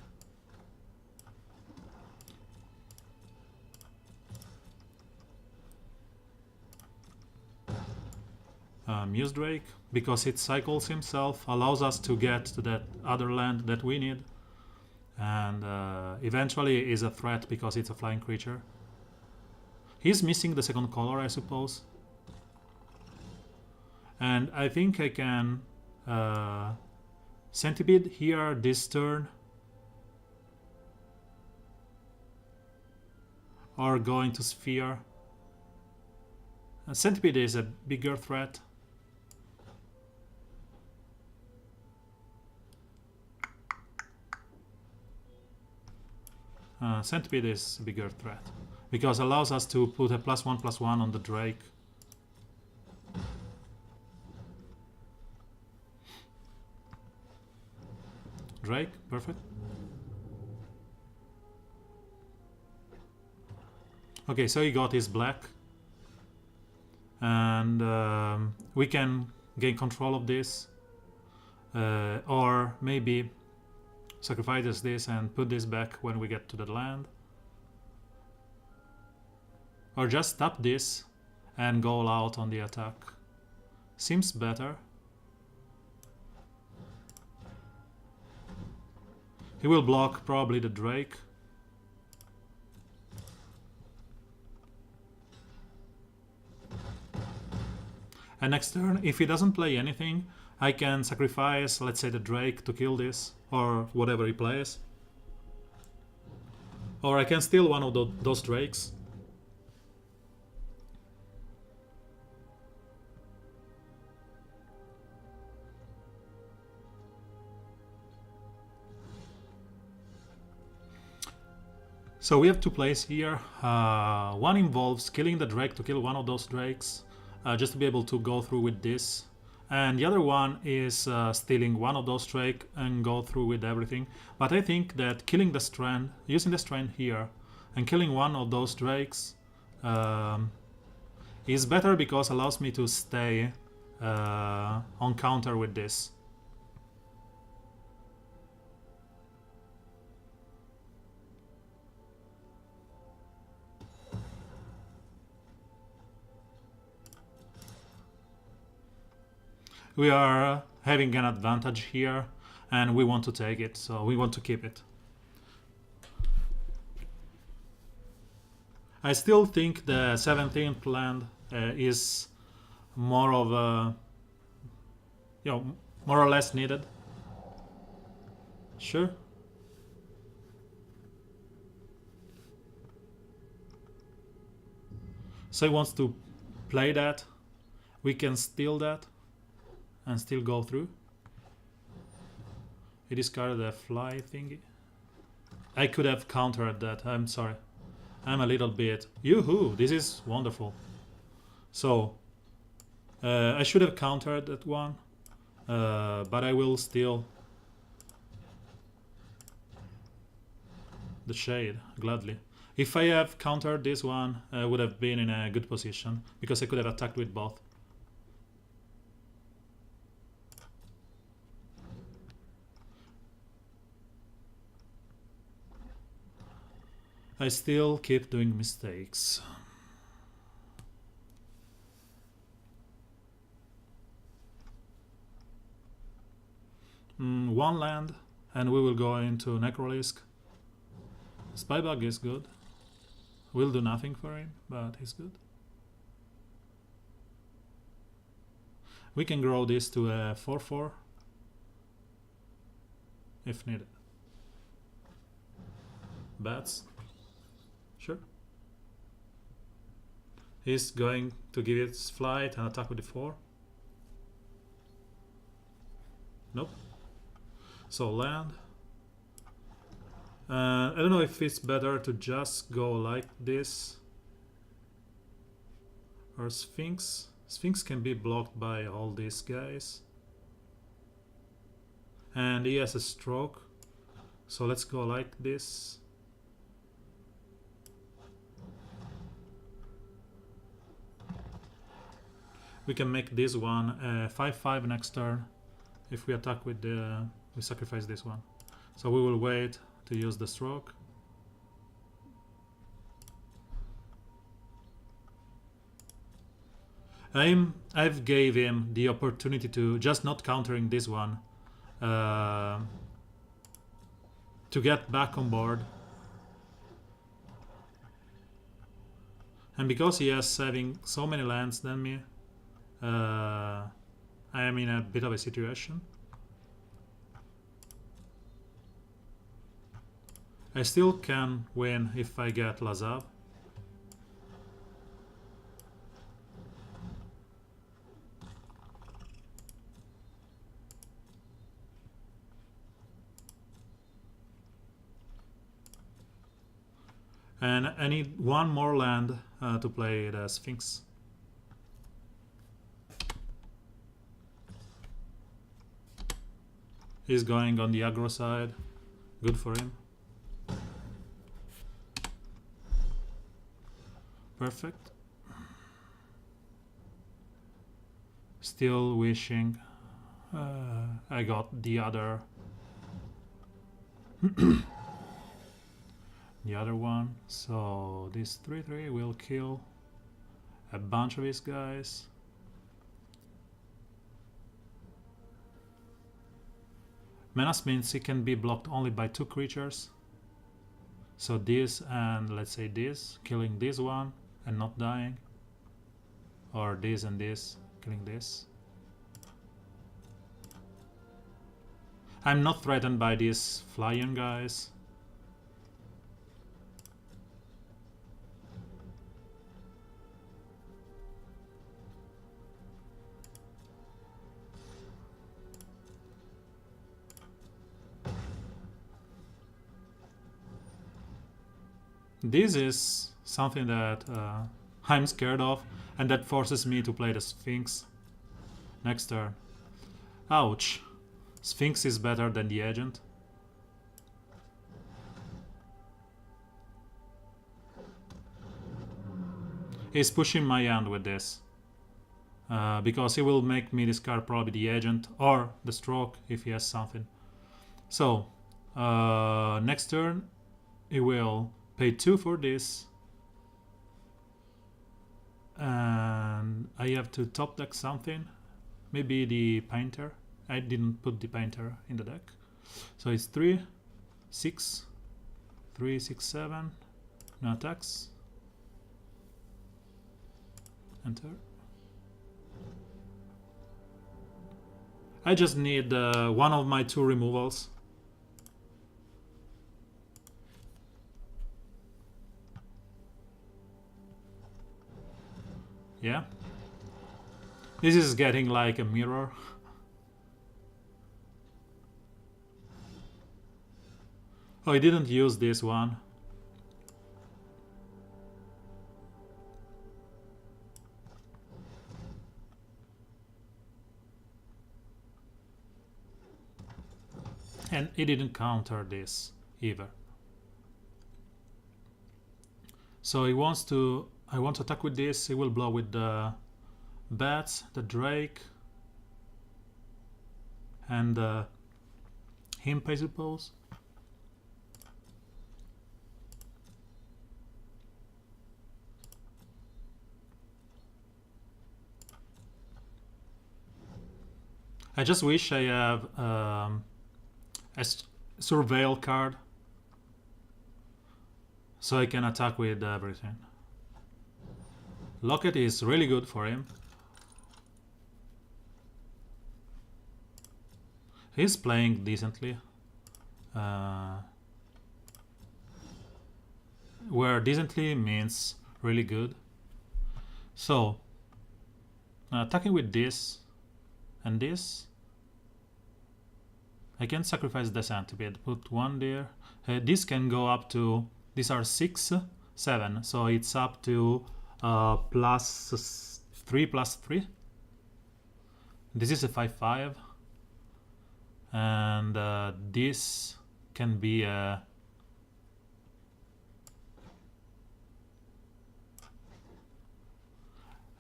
Muse Drake, because it cycles himself, allows us to get to that other land that we need, and eventually is a threat because it's a flying creature. He's missing the second color, I suppose. And I think I can Centipede here this turn, or go into Sphere. Centipede is a bigger threat. Centipede is a bigger threat because allows us to put a +1/+1 on the Drake. Drake, perfect. Okay, so he got his black, and we can gain control of this, or maybe sacrifices this and put this back when we get to the land, or just tap this and go all out on the attack. Seems better. He will block probably the Drake. And next turn, if he doesn't play anything, I can sacrifice, let's say, the Drake to kill this, or whatever he plays. Or I can steal one of those Drakes. So we have two plays here. One involves killing the Drake to kill one of those Drakes, just to be able to go through with this. And the other one is stealing one of those Drake and go through with everything. But I think that killing the Strand, using the Strand here, and killing one of those Drakes is better because allows me to stay on counter with this. We are having an advantage here, and we want to take it, so we want to keep it. I still think the 17th land is more of a, more or less needed. Sure. So he wants to play that. We can steal that and still go through. He discarded a fly thingy. I could have countered that, I'm sorry. I'm a little bit... Yoo-hoo, this is wonderful. So, I should have countered that one, but I will steal the Shade, gladly. If I have countered this one, I would have been in a good position, because I could have attacked with both. I still keep doing mistakes. One land, and we will go into Necrolisk. Spybug is good. Will do nothing for him, but he's good. We can grow this to a 4/4 if needed. Bats. Sure. He's going to give it flight and attack with the 4. Nope. So land. I don't know if it's better to just go like this or Sphinx. Sphinx can be blocked by all these guys. And he has a stroke. So let's go like this. We can make this one 5/5 next turn, if we attack with the... we sacrifice this one. So we will wait to use the stroke. I've gave him the opportunity to just not countering this one, to get back on board. And because he has having so many lands than me, I am in a bit of a situation. I still can win if I get Lazav. And I need one more land to play the Sphinx. He's going on the aggro side. Good for him. Perfect. Still wishing I got the other the other one. So this 3/3 will kill a bunch of his guys. Menace means it can be blocked only by 2 creatures. So this and let's say this, killing this one and not dying. Or this and this, killing this. I'm not threatened by these flying guys. This is something that I'm scared of, and that forces me to play the Sphinx next turn. Ouch. Sphinx is better than the Agent. He's pushing my hand with this. Because he will make me discard probably the Agent or the Stroke if he has something. So, next turn he will pay 2 for this. And I have to top deck something. Maybe the Painter. I didn't put the Painter in the deck. So it's 3, 6, 3, 6, 7. No attacks. Enter. I just need one of my 2 removals. Yeah. This is getting like a mirror. Oh, I didn't use this one. And he didn't counter this either. So he wants to... I want to attack with this. He will blow with the Bats, the Drake, and the Imp, I suppose. I just wish I have a Surveil card so I can attack with everything. Locket is really good for him. He's playing decently. Where decently means really good. So, attacking with this and this, I can sacrifice the Centipede, put 1 there. This can go up to, these are 6, 7, so it's up to plus 3. This is a 5/5, and this can be a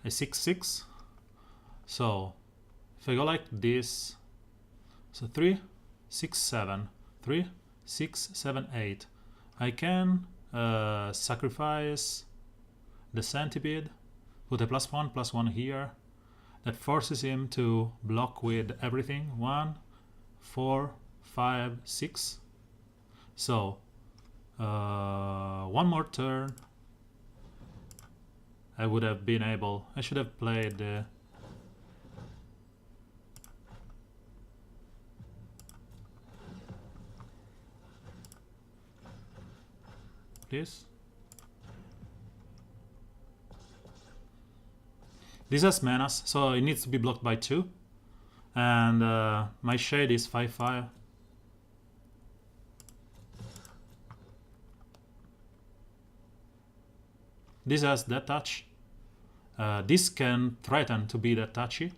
a 6/6. So if I go like this, So 3, 6, 7. 3, 6, 7, 8. I can sacrifice the centipede, put a +1/+1 here. That forces him to block with everything. 1, 4, 5, 6. So one more turn. I would have been able. I should have played this. This has menace, so it needs to be blocked by 2. And my shade is 5/5. This has that touch. This can threaten to be that touchy.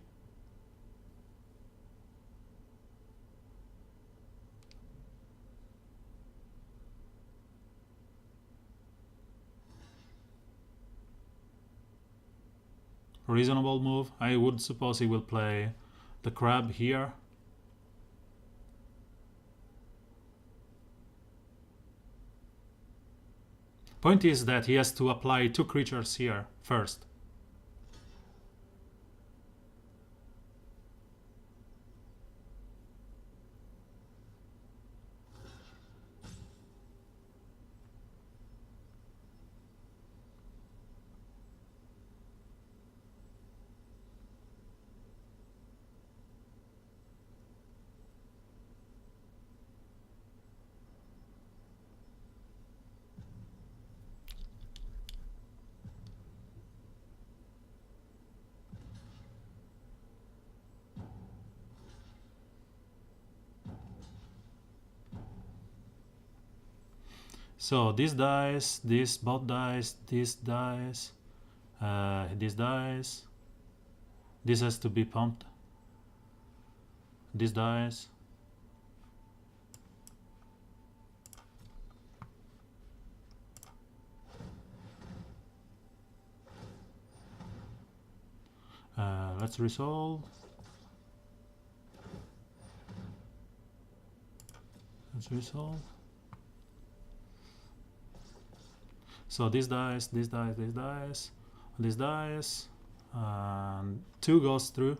Reasonable move. I would suppose he will play the crab here. Point is that he has to apply 2 creatures here first. So this dies, this both dies, this dies, this dies. This has to be pumped. This dies. Let's resolve. Let's resolve. So this dies, this dies, this dies, this dies, and 2 goes through.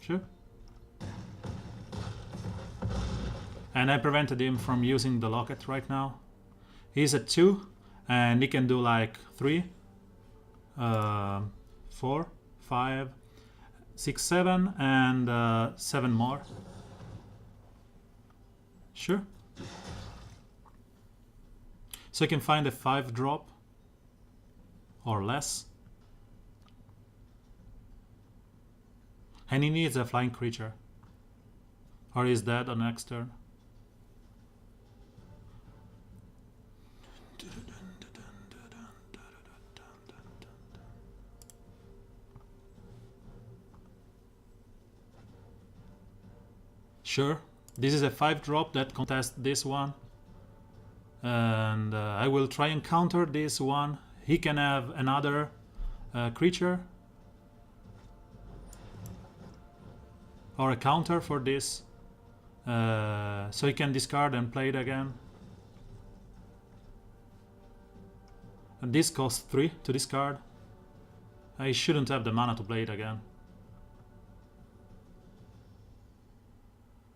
Sure. And I prevented him from using the locket right now. He's at 2. And he can do like 3, 4, 5, 6, 7, and 7 more. Sure. So you can find a 5 drop or less. And he needs a flying creature. Or he's dead on next turn. Sure, this is a 5 drop that contests this one, and I will try and counter this one. He can have another creature or a counter for this, so he can discard and play it again. And this costs 3 to discard. I shouldn't have the mana to play it again.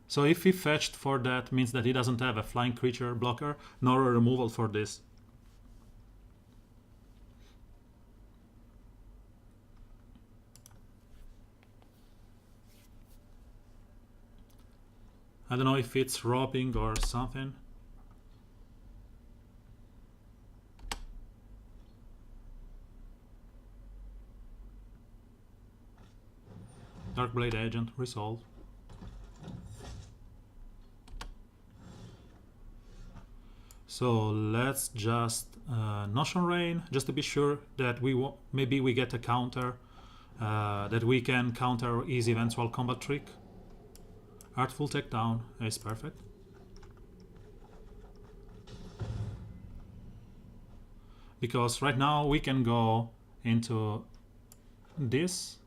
So if he fetched for that, means that he doesn't have a flying creature blocker, nor a removal for this. I don't know if it's robbing or something. Darkblade Agent, resolve. So let's just Notion Rain, just to be sure that maybe we get a counter, that we can counter his eventual combat trick. Artful takedown is perfect. Because right now we can go into this.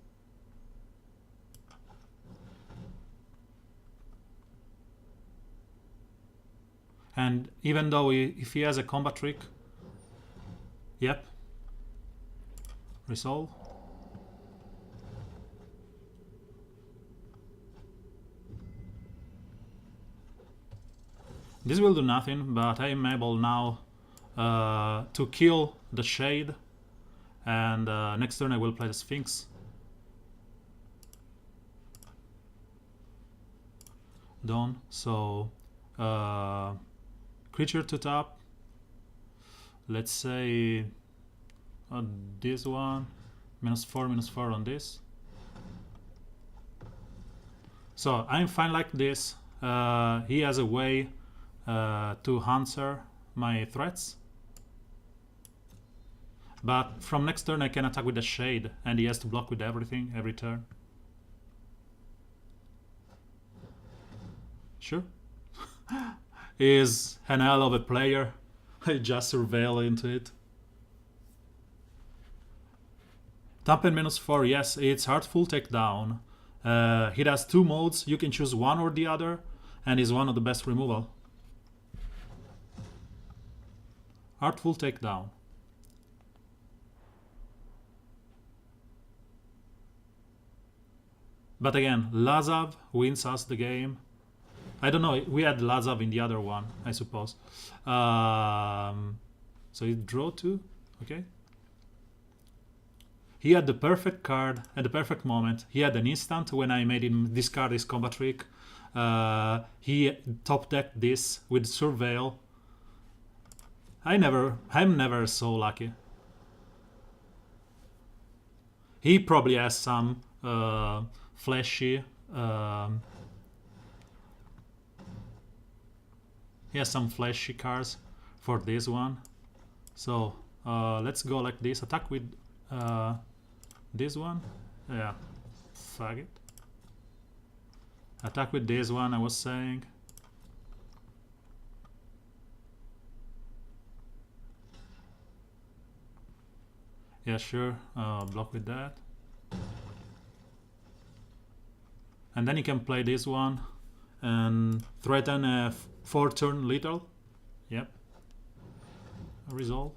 And even though if he has a combat trick, yep, resolve. This will do nothing, but I am able now to kill the Shade, and next turn I will play the Sphinx. Done. So creature to top. Let's say this one, -4/-4 on this. So I'm fine like this. He has a way to answer my threats. But from next turn I can attack with the Shade, and he has to block with everything every turn. Sure. Is an hell of a player. I just surveil into it. Tampen -4, yes, it's Artful Takedown. It has 2 modes, you can choose one or the other, and is one of the best removal. Artful Takedown. But again, Lazav wins us the game. I don't know, we had Lazav in the other one, I suppose. So he draw 2, okay. He had the perfect card at the perfect moment. He had an instant when I made him discard his combat trick. He top decked this with Surveil. I'm never so lucky. He probably has some flashy. He has some flashy cards for this one. So let's go like this. Attack with this one. Yeah, fuck it. Attack with this one, I was saying. Yeah, sure. Block with that. And then you can play this one and threaten a 4-turn lethal. Yep. Resolve.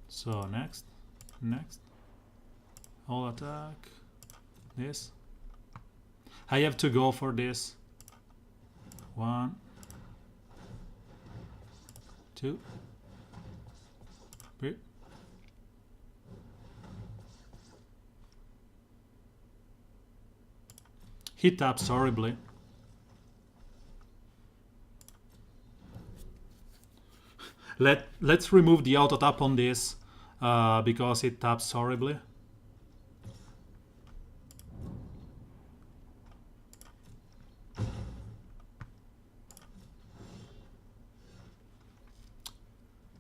So next. All attack. This. I have to go for this. 1, 2, 3. He taps horribly. Let's remove the auto tap on this because it taps horribly.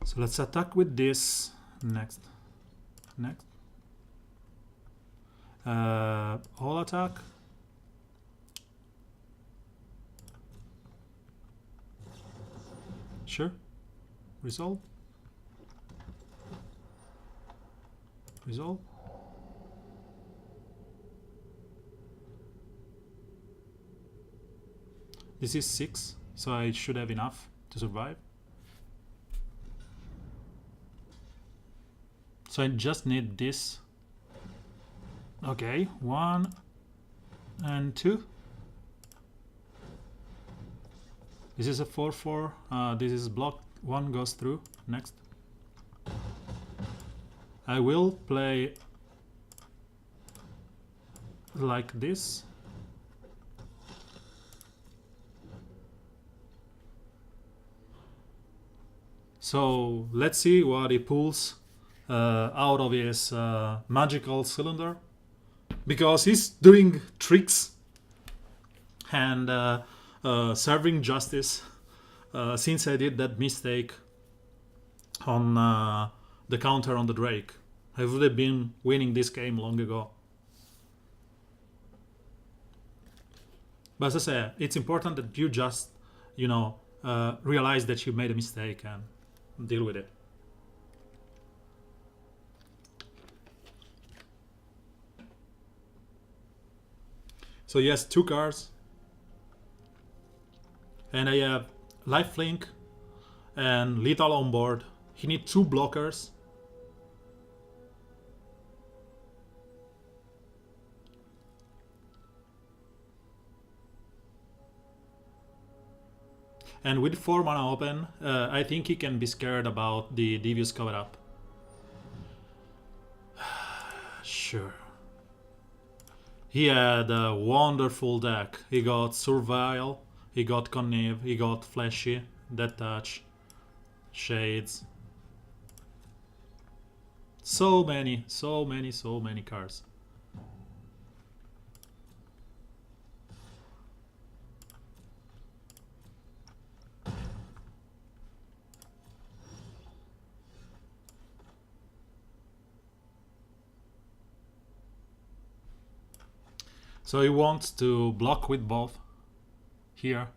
So let's attack with this next. All attack. Sure. Resolve. This is 6, so I should have enough to survive. So I just need this. Okay, 1 and 2. This is a 4/4. This is blocked. 1 goes through. Next. I will play like this. So let's see what he pulls out of his magical cylinder, because he's doing tricks and serving justice since I did that mistake on the counter on the Drake. I would have been winning this game long ago. But as I say, it's important that you just, realize that you made a mistake and deal with it. So he has 2 cards. And I have lifelink and lethal on board. He needs 2 blockers. And with 4 mana open, I think he can be scared about the Devious Cover-Up. Sure. He had a wonderful deck. He got Survival, he got Connive, he got Flashy, Death Touch, Shades. So many cards. So he wants to block with both here.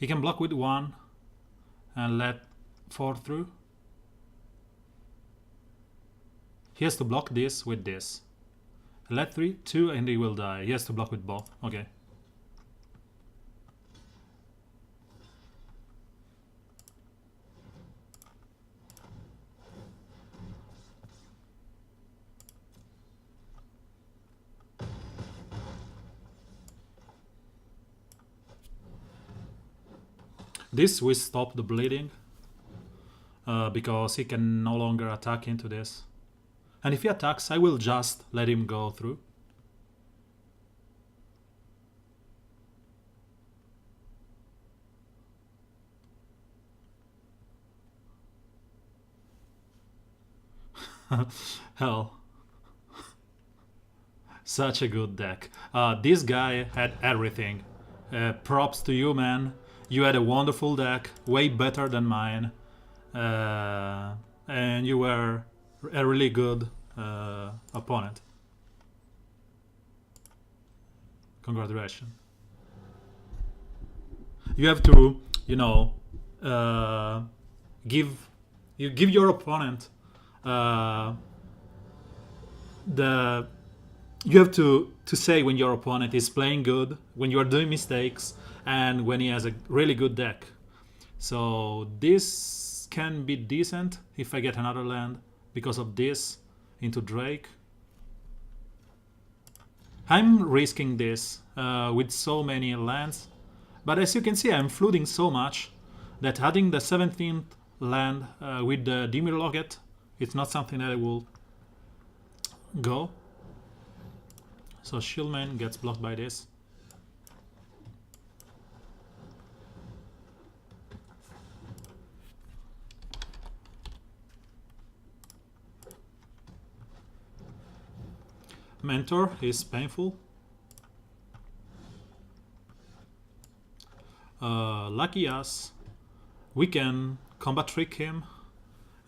He can block with 1 and let 4 through. He has to block this with this. Let 3, 2, and he will die. He has to block with both. Okay. This will stop the bleeding because he can no longer attack into this. And if he attacks, I will just let him go through. Hell. Such a good deck. This guy had everything. Props to you, man. You had a wonderful deck, way better than mine. And you were a really good opponent. Congratulations. You have to, give your opponent you have to say when your opponent is playing good, when you are doing mistakes, and when he has a really good deck. So this can be decent if I get another land because of this into Drake. I'm risking this with so many lands, but as you can see, I'm flooding so much that adding the 17th land with the Dimir Locket, it's not something that I will go. So Shieldman gets blocked by this. Mentor is painful. Lucky us, we can combat trick him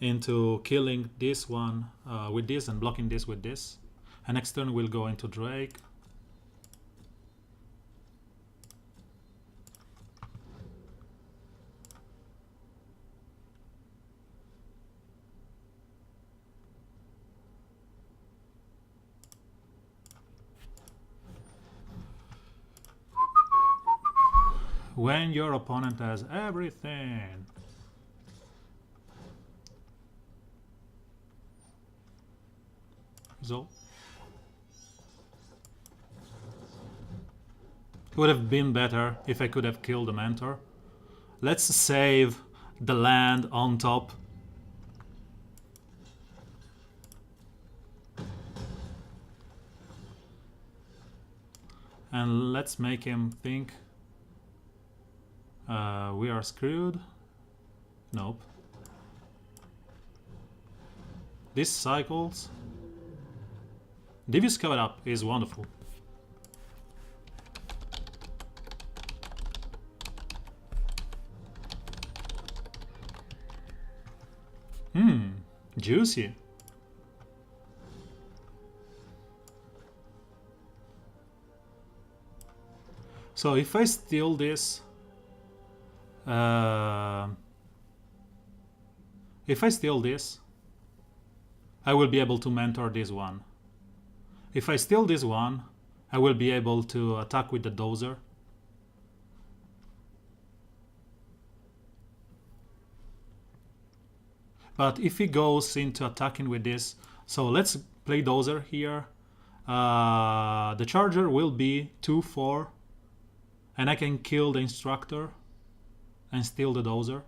into killing this one with this and blocking this with this. And next turn we'll go into Drake. When your opponent has everything. So it would have been better if I could have killed the Mentor. Let's save the land on top. And let's make him think we are screwed. Nope. This cycles. Devious Cover-Up is wonderful. Juicy. So if I steal this, I will be able to mentor this one. If I steal this one, I will be able to attack with the dozer. But if he goes into attacking with this, so let's play dozer here. The charger will be 2-4, and I can kill the instructor and steal the dozer.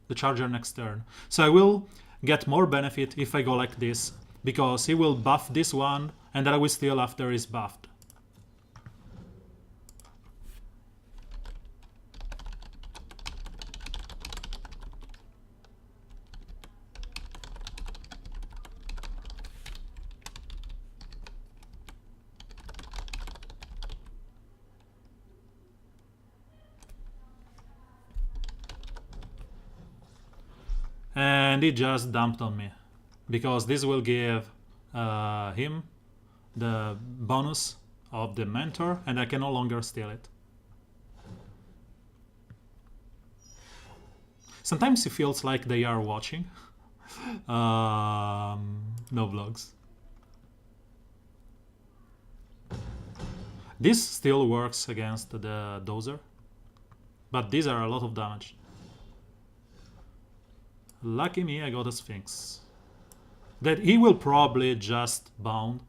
The charger next turn. So I will get more benefit if I go like this, because he will buff this one, and then I will steal after he's buffed. And he just dumped on me, because this will give him the bonus of the mentor, and I can no longer steal it. Sometimes it feels like they are watching. No vlogs. This still works against the dozer, but these are a lot of damage. Lucky me, I got a Sphinx. That he will probably just bound.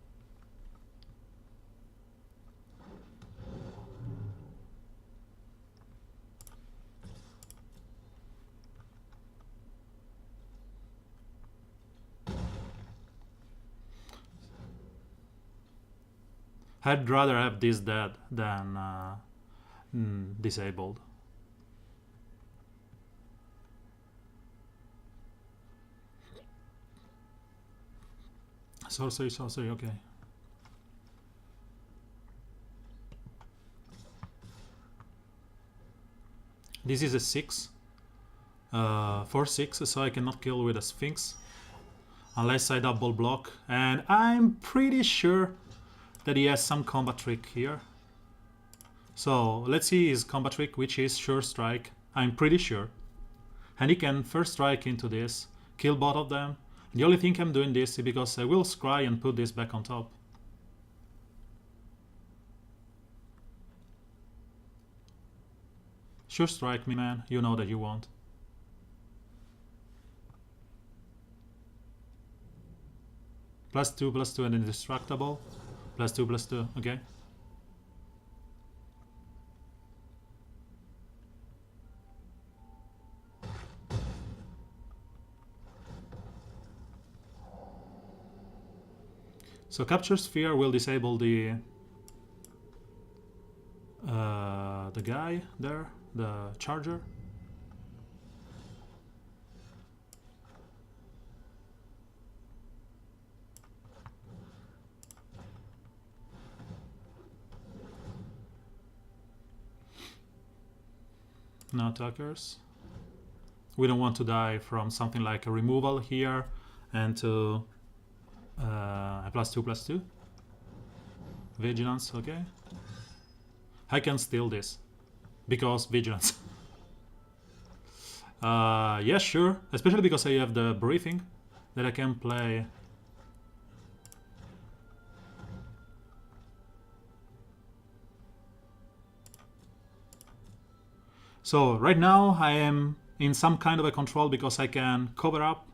I'd rather have this dead than disabled. Sorcery, okay. This is a 6. 4-6, so I cannot kill with a Sphinx. Unless I double block. And I'm pretty sure that he has some combat trick here. So let's see his combat trick, which is Sure Strike. I'm pretty sure. And he can first strike into this, kill both of them. The only thing I'm doing this is because I will scry and put this back on top. Sure strike me, man. You know that you won't. +2/+2 and indestructible. +2/+2, okay. So Capture Sphere will disable the guy there, the charger. No attackers. We don't want to die from something like a removal here and to a +2/+2. Vigilance, okay. I can steal this because vigilance. Yeah, sure. Especially because I have the briefing that I can play. So right now I am in some kind of a control because I can cover up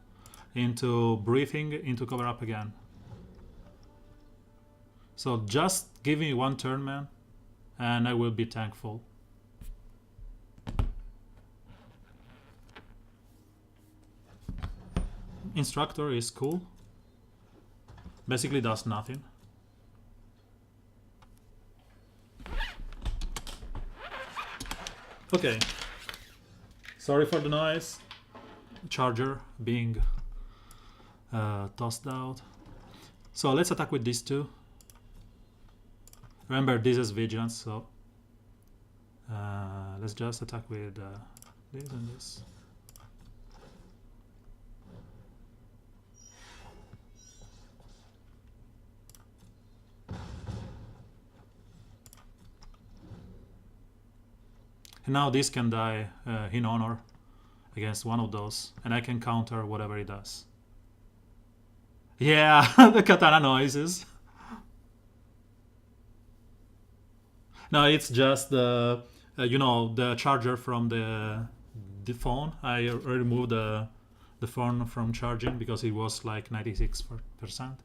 into briefing into cover up again. So just give me one turn, man, and I will be thankful. Instructor is cool. Basically does nothing. Okay. Sorry for the noise. Charger being tossed out. So let's attack with these two. Remember, this is vigilance, so let's just attack with this and this. And now this can die in honor against one of those, and I can counter whatever it does. Yeah, the katana noises. No, it's just the the charger from the phone. I removed the phone from charging because it was like 96%.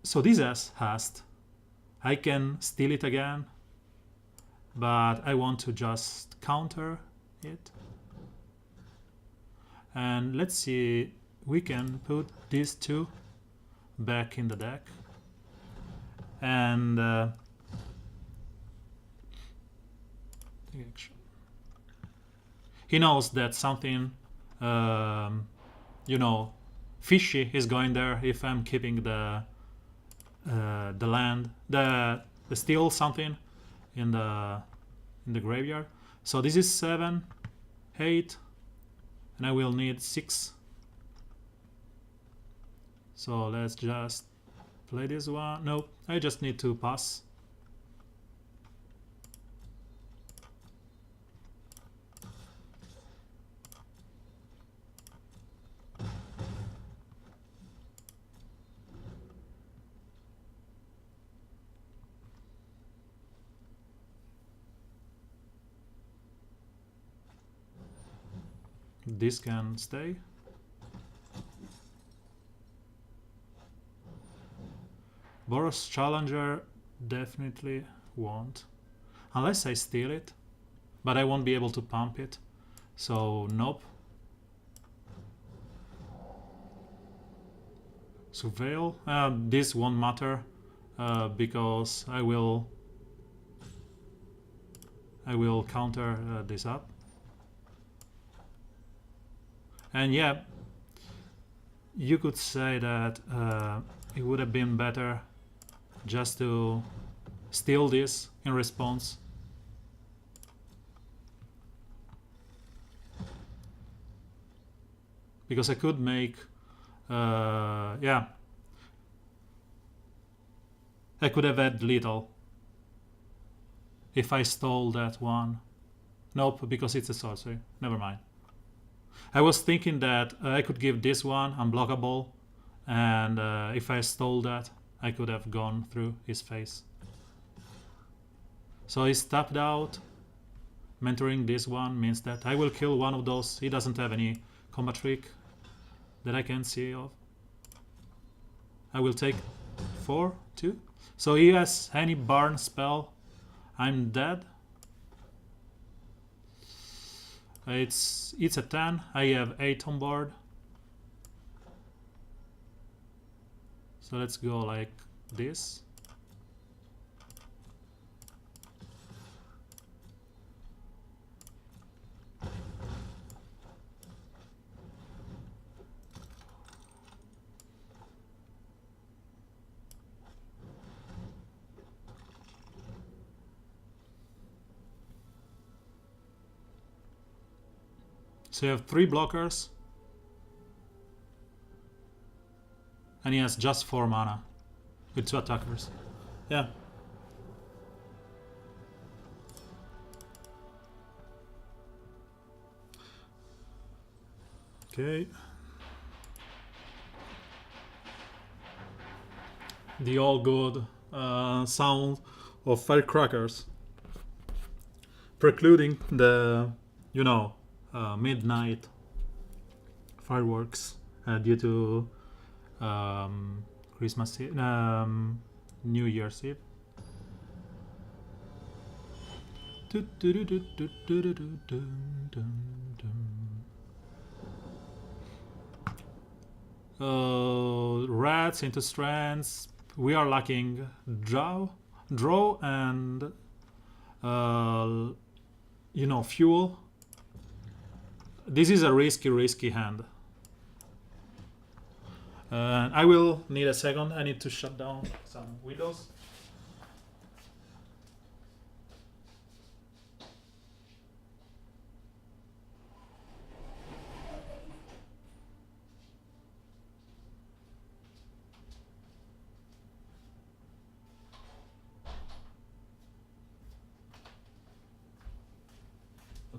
So this has hast. I can steal it again, but I want to just counter it. And let's see, we can put these two back in the deck. And he knows that something, fishy is going there if I'm keeping the land, the steal something in the graveyard. So this is 7, 8, and I will need 6. So let's just play this one. No, I just need to pass. This can stay. Boros Challenger definitely won't. Unless I steal it. But I won't be able to pump it. So, nope. Surveil. This won't matter. Because I will counter this up. And yeah, you could say that it would have been better just to steal this in response. Because I could make, I could have had lethal if I stole that one. Nope, because it's a sorcery. Never mind. I was thinking that I could give this one unblockable, and if I stole that, I could have gone through his face. So he's tapped out. Mentoring this one means that I will kill one of those. He doesn't have any combat trick that I can see of. I will take 4, 2. So he has any burn spell. I'm dead. It's a 10. I have 8 on board. So let's go like this. So you have 3 blockers. And he has just 4 mana with 2 attackers. Yeah. Okay. The all good sound of firecrackers precluding the, midnight fireworks due to Christmas Eve, New Year's Eve. Rats into strands. We are lacking draw and fuel. This is a risky hand. I will need a second. I need to shut down some windows.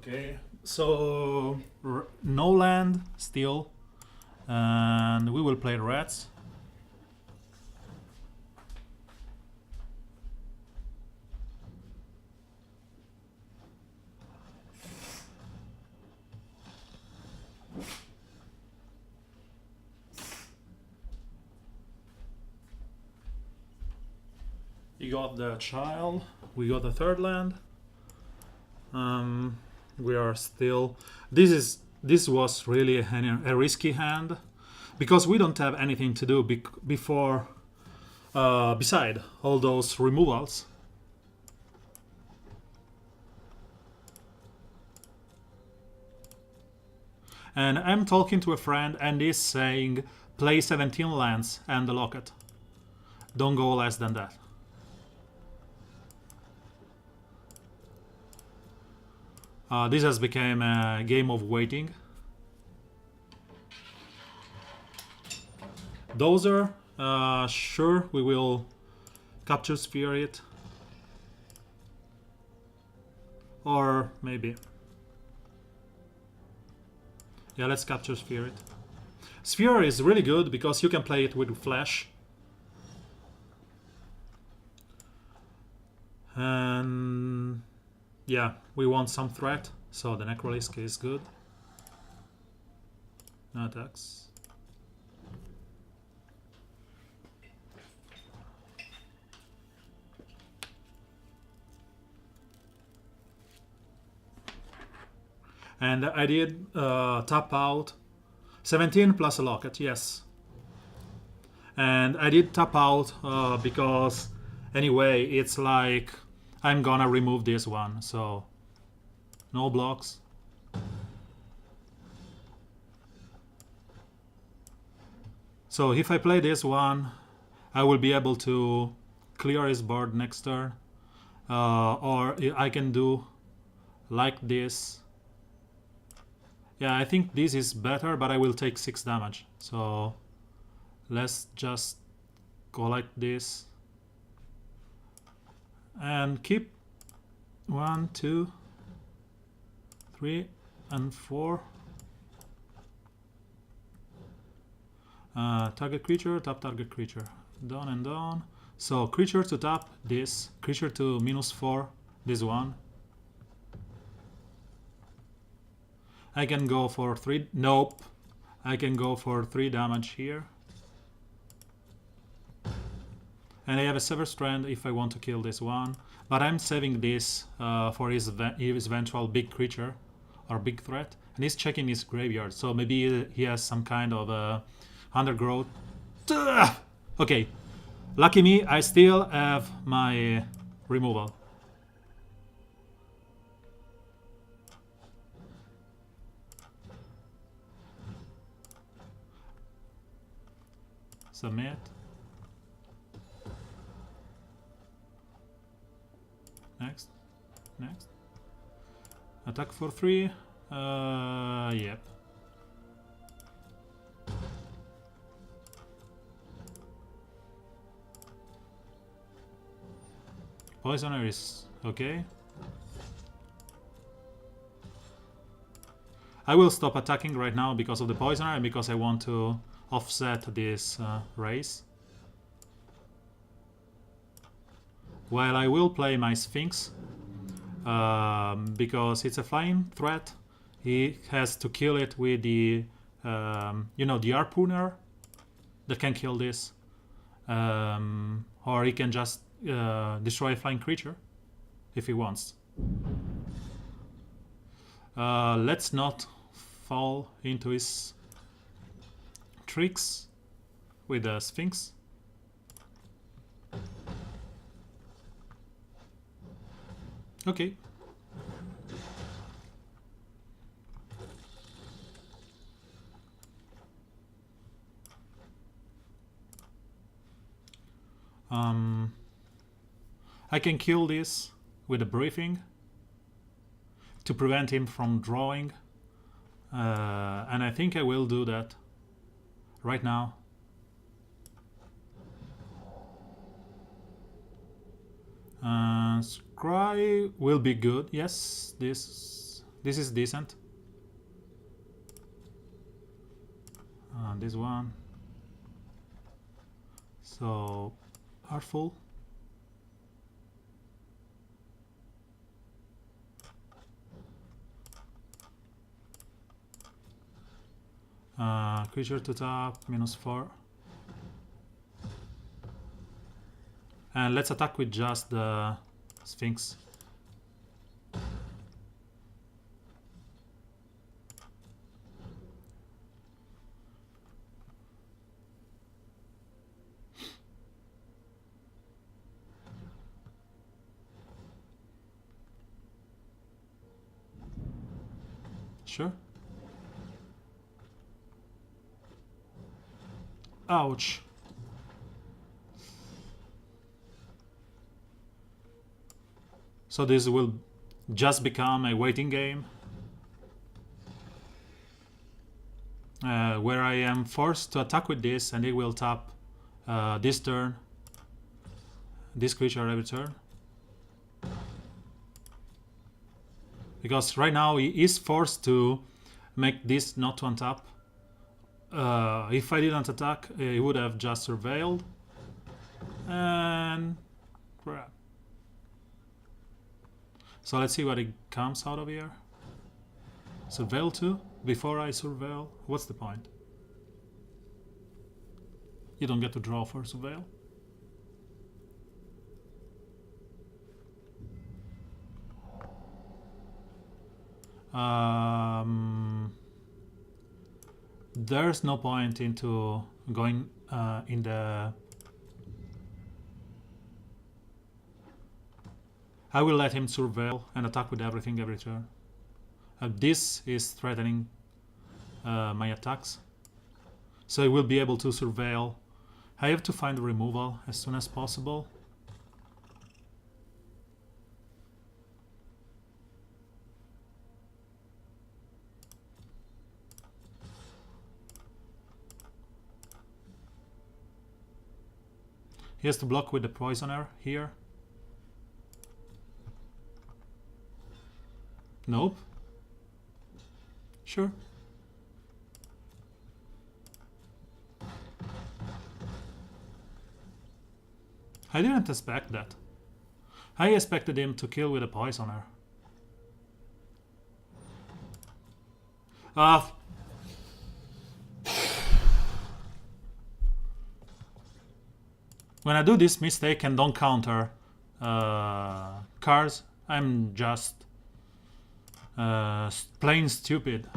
Okay, so no land still, and we will play rats. You got the child, we got the third land. We are still. This was really a risky hand because we don't have anything to do before beside all those removals. And I'm talking to a friend and he's saying play 17 lands and the locket. Don't go less than that. This has become a game of waiting. Dozer, sure, we will capture Spirit. Or maybe. Yeah, let's capture Spirit. Sphere is really good because you can play it with Flash. And yeah, we want some threat, so the Necrolisc is good. No attacks. And I did tap out 17 plus a locket, yes. And I did tap out because anyway, it's like I'm gonna remove this one, so no blocks. So if I play this one, I will be able to clear his board next turn. Or I can do like this. Yeah, I think this is better, but I will take 6 damage. So let's just go like this. And keep 1, 2, 3, and 4. Target creature, tap target creature. Down and down. So creature to tap this, creature to -4, this one. I can go for 3, nope. I can go for 3 damage here. And I have a Sever Strand if I want to kill this one. But I'm saving this for his eventual big creature or big threat. And he's checking his graveyard, so maybe he has some kind of undergrowth. Okay, lucky me, I still have my removal. Submit. Next. Next. Attack for 3. Yep. Poisoner is okay. I will stop attacking right now because of the Poisoner and because I want to offset this race. While I will play my Sphinx because it's a flying threat. He has to kill it with the you know, the Harpooner that can kill this, or he can just destroy a flying creature if he wants. Let's not fall into his tricks with the Sphinx. Okay. I can kill this with a briefing to prevent him from drawing, and I think I will do that right now. Scry will be good. Yes, this This is decent. This one. So artful. Creature to tap, -4. And let's attack with just the Sphinx. Sure. Ouch. So this will just become a waiting game where I am forced to attack with this, and it will tap this turn, this creature every turn. Because right now he is forced to make this not to untap. If I didn't attack, he would have just surveilled. And crap. So let's see what it comes out of here. Surveil 2? Before I surveil? What's the point? You don't get to draw for surveil. There's no point into going in the... I will let him surveil and attack with everything every turn. This is threatening my attacks. So he will be able to surveil. I have to find removal as soon as possible. He has to block with the Poisoner here. Nope. Sure. I didn't expect that. I expected him to kill with a Poisoner. When I do this mistake and don't counter cards, I'm just plain stupid.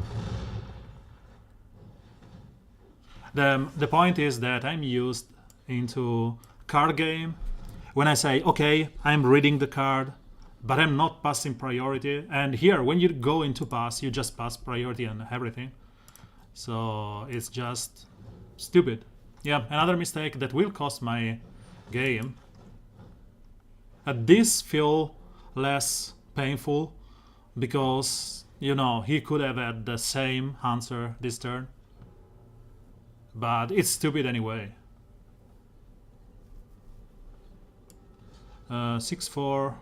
The point is that I'm used into card game when I say, okay, I'm reading the card, but I'm not passing priority. And here, when you go into pass, you just pass priority and everything. So it's just stupid. Yeah, another mistake that will cost my game. This feel less painful because, you know, he could have had the same answer this turn. But it's stupid anyway. 6-4.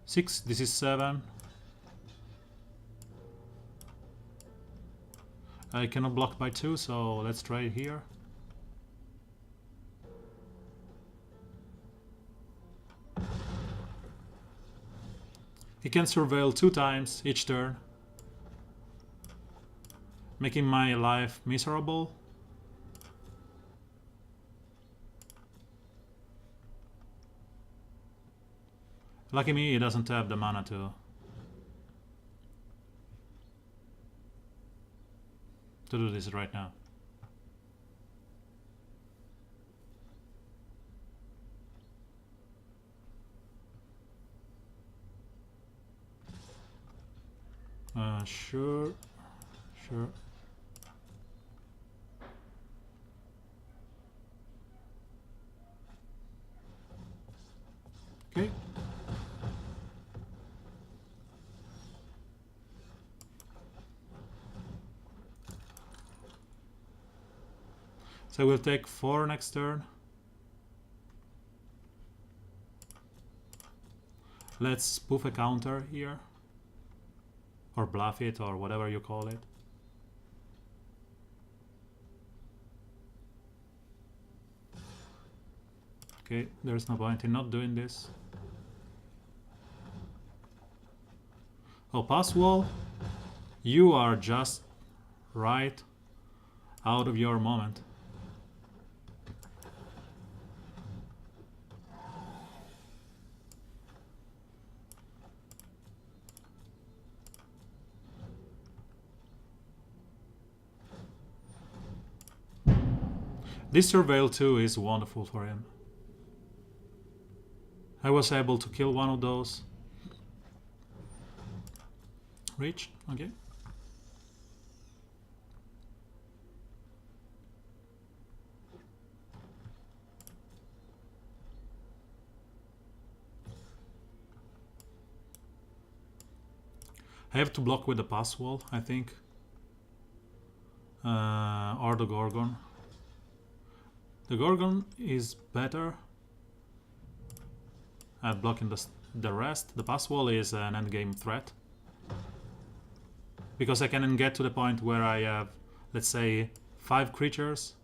6, this is 7. I cannot block by 2, so let's try it here. He can surveil 2 times each turn, making my life miserable. Lucky me, he doesn't have the mana to do this right now. Sure. Okay. So we'll take 4 next turn. Let's spoof a counter here. Or bluff it, or whatever you call it. Okay, there's no point in not doing this. Oh, pass wall? You are just right out of your moment. This surveil too is wonderful for him. I was able to kill one of those. Reach, okay. I have to block with the pass wall, I think. Or the Gorgon. The Gorgon is better at blocking the rest. The pass wall is an endgame threat. Because I can get to the point where I have, let's say, 5 creatures.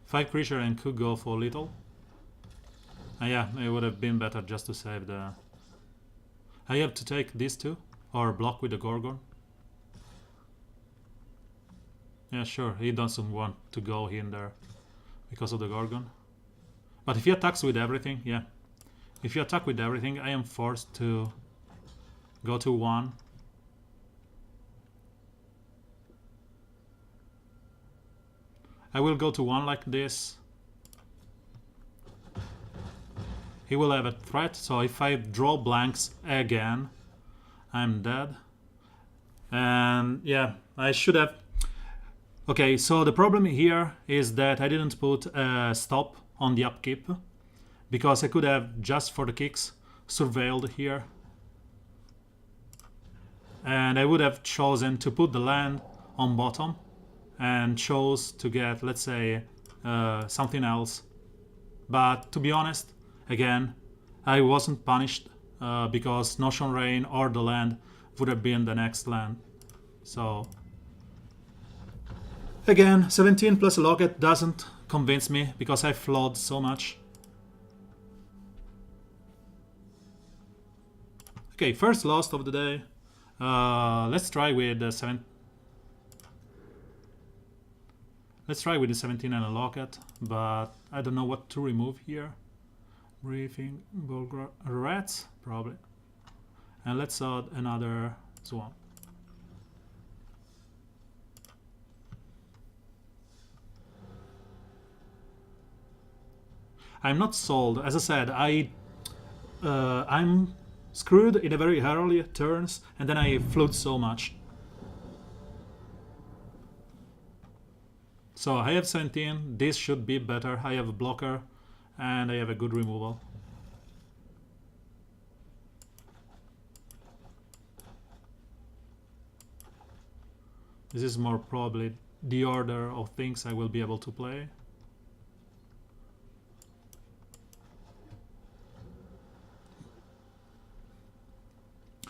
Five creature and could go for little. Yeah, it would have been better just to save the... I have to take these two, or block with the Gorgon. Yeah, sure, he doesn't want to go in there because of the Gorgon. But if he attacks with everything, yeah. If you attack with everything, I am forced to go to 1. I will go to 1 like this. He will have a threat, so if I draw blanks again, I'm dead. And yeah, I should have... Okay, so the problem here is that I didn't put a stop on the upkeep, because I could have, just for the kicks, surveilled here. And I would have chosen to put the land on bottom, and chose to get, let's say, something else. But to be honest, again, I wasn't punished because Notion Rain or the land would have been the next land. So again, 17 plus a Locket doesn't convince me because I flawed so much. Okay, first lost of the day. Let's try with the 7. Let's try with the 17 and a Locket, but I don't know what to remove here. Briefing, rats, probably. And let's add another Swamp. I'm not sold. As I said, I'm screwed in a very early turns, and then I float so much. So I have 17, this should be better. I have a blocker, and I have a good removal. This is more probably the order of things I will be able to play.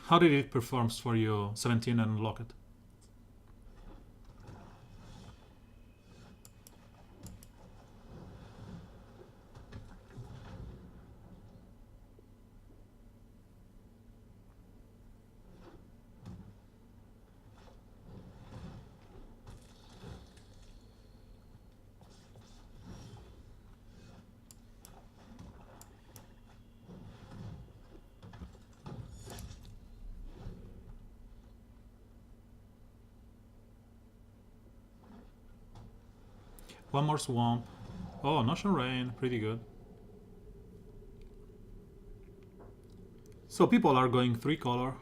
How did it perform for you, 17 and Locket? One more Swamp. Oh, Notion Rain, pretty good. So people are going 3 color.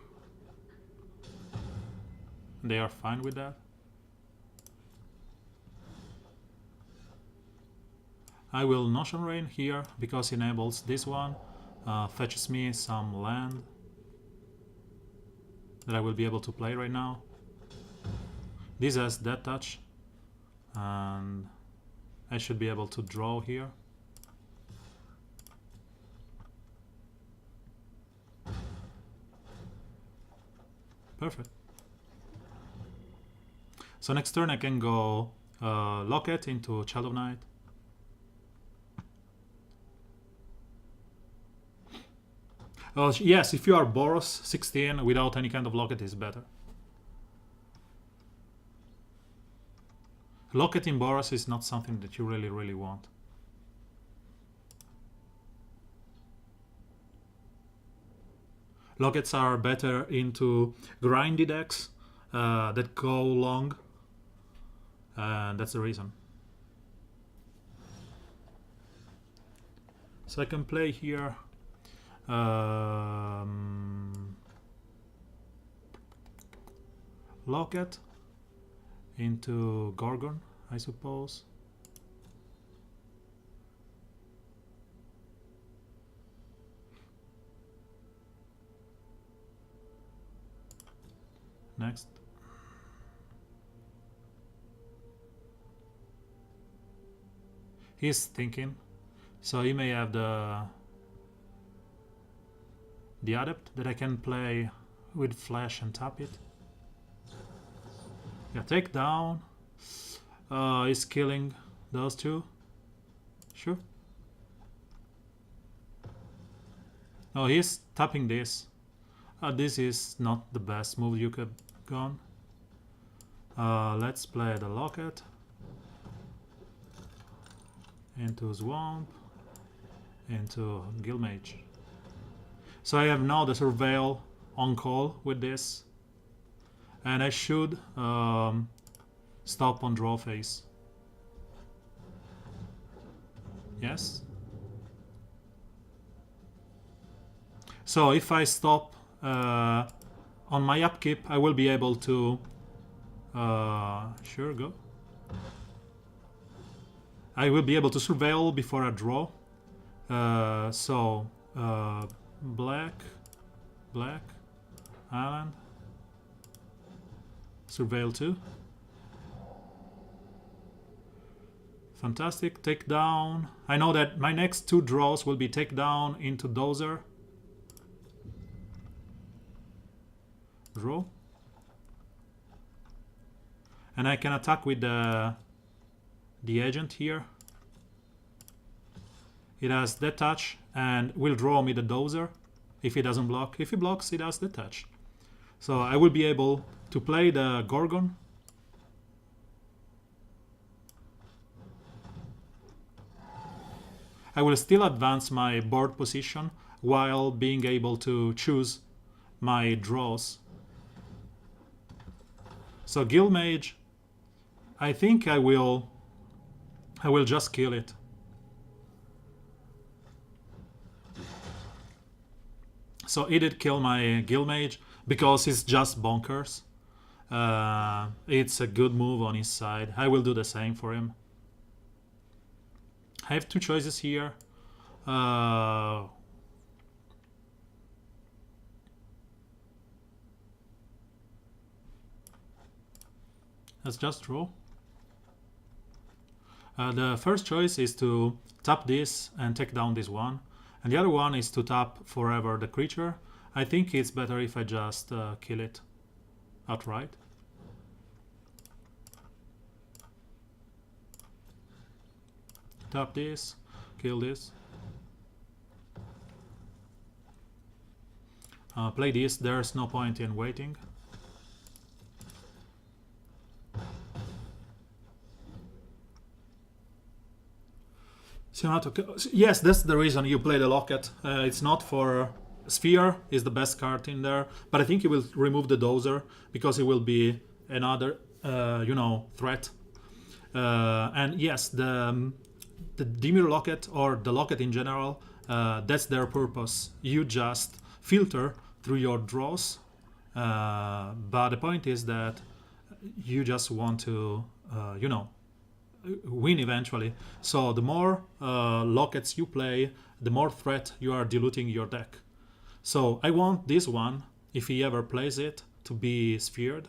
They are fine with that. I will Notion Rain here because it enables this one, fetches me some land. that I will be able to play right now. This has that touch, and I should be able to draw here. Perfect. So next turn I can go Locket into Child of Night. Yes, if you are Boros 16 without any kind of Locket is better. Locket in Boros is not something that you really want. Lockets are better into grindy decks that go long, and that's the reason. So I can play here Locket into Gorgon, I suppose. Next. He's thinking, so he may have the Adept that I can play with Flash and tap it. Yeah, take down. He's killing those two. Sure. No, he's tapping this. This is not the best move you could go on. Let's play the Locket into Swamp, into Guildmage. So I have now the Surveil on call with this, and I should stop on draw phase. Yes. So if I stop on my upkeep, I will be able to sure, go. I will be able to Surveil before I draw. Black, Island, Surveil 2. Fantastic, take down. I know that my next two draws will be take down into Dozer. Draw. And I can attack with the agent here. It has that touch and will draw me the Dozer if he doesn't block. If he blocks, it has the touch. So I will be able to play the Gorgon. I will still advance my board position while being able to choose my draws. So Guildmage, I think I will just kill it. So he did kill my Guildmage because it's just bonkers. It's a good move on his side. I will do the same for him. I have two choices here. Let's just draw. The first choice is to tap this and take down this one. And the other one is to tap forever the creature. I think it's better if I just kill it outright. Tap this, kill this. Play this, there's no point in waiting. Yes, that's the reason you play the Locket. It's not for Sphere is the best card in there, but I think you will remove the Dozer because it will be another, threat. And yes, the Dimir Locket or the Locket in general, that's their purpose. You just filter through your draws, but the point is that you just want to, win eventually. So the more Lockets you play, the more threat you are diluting your deck. So I want this one, if he ever plays it, to be sphered.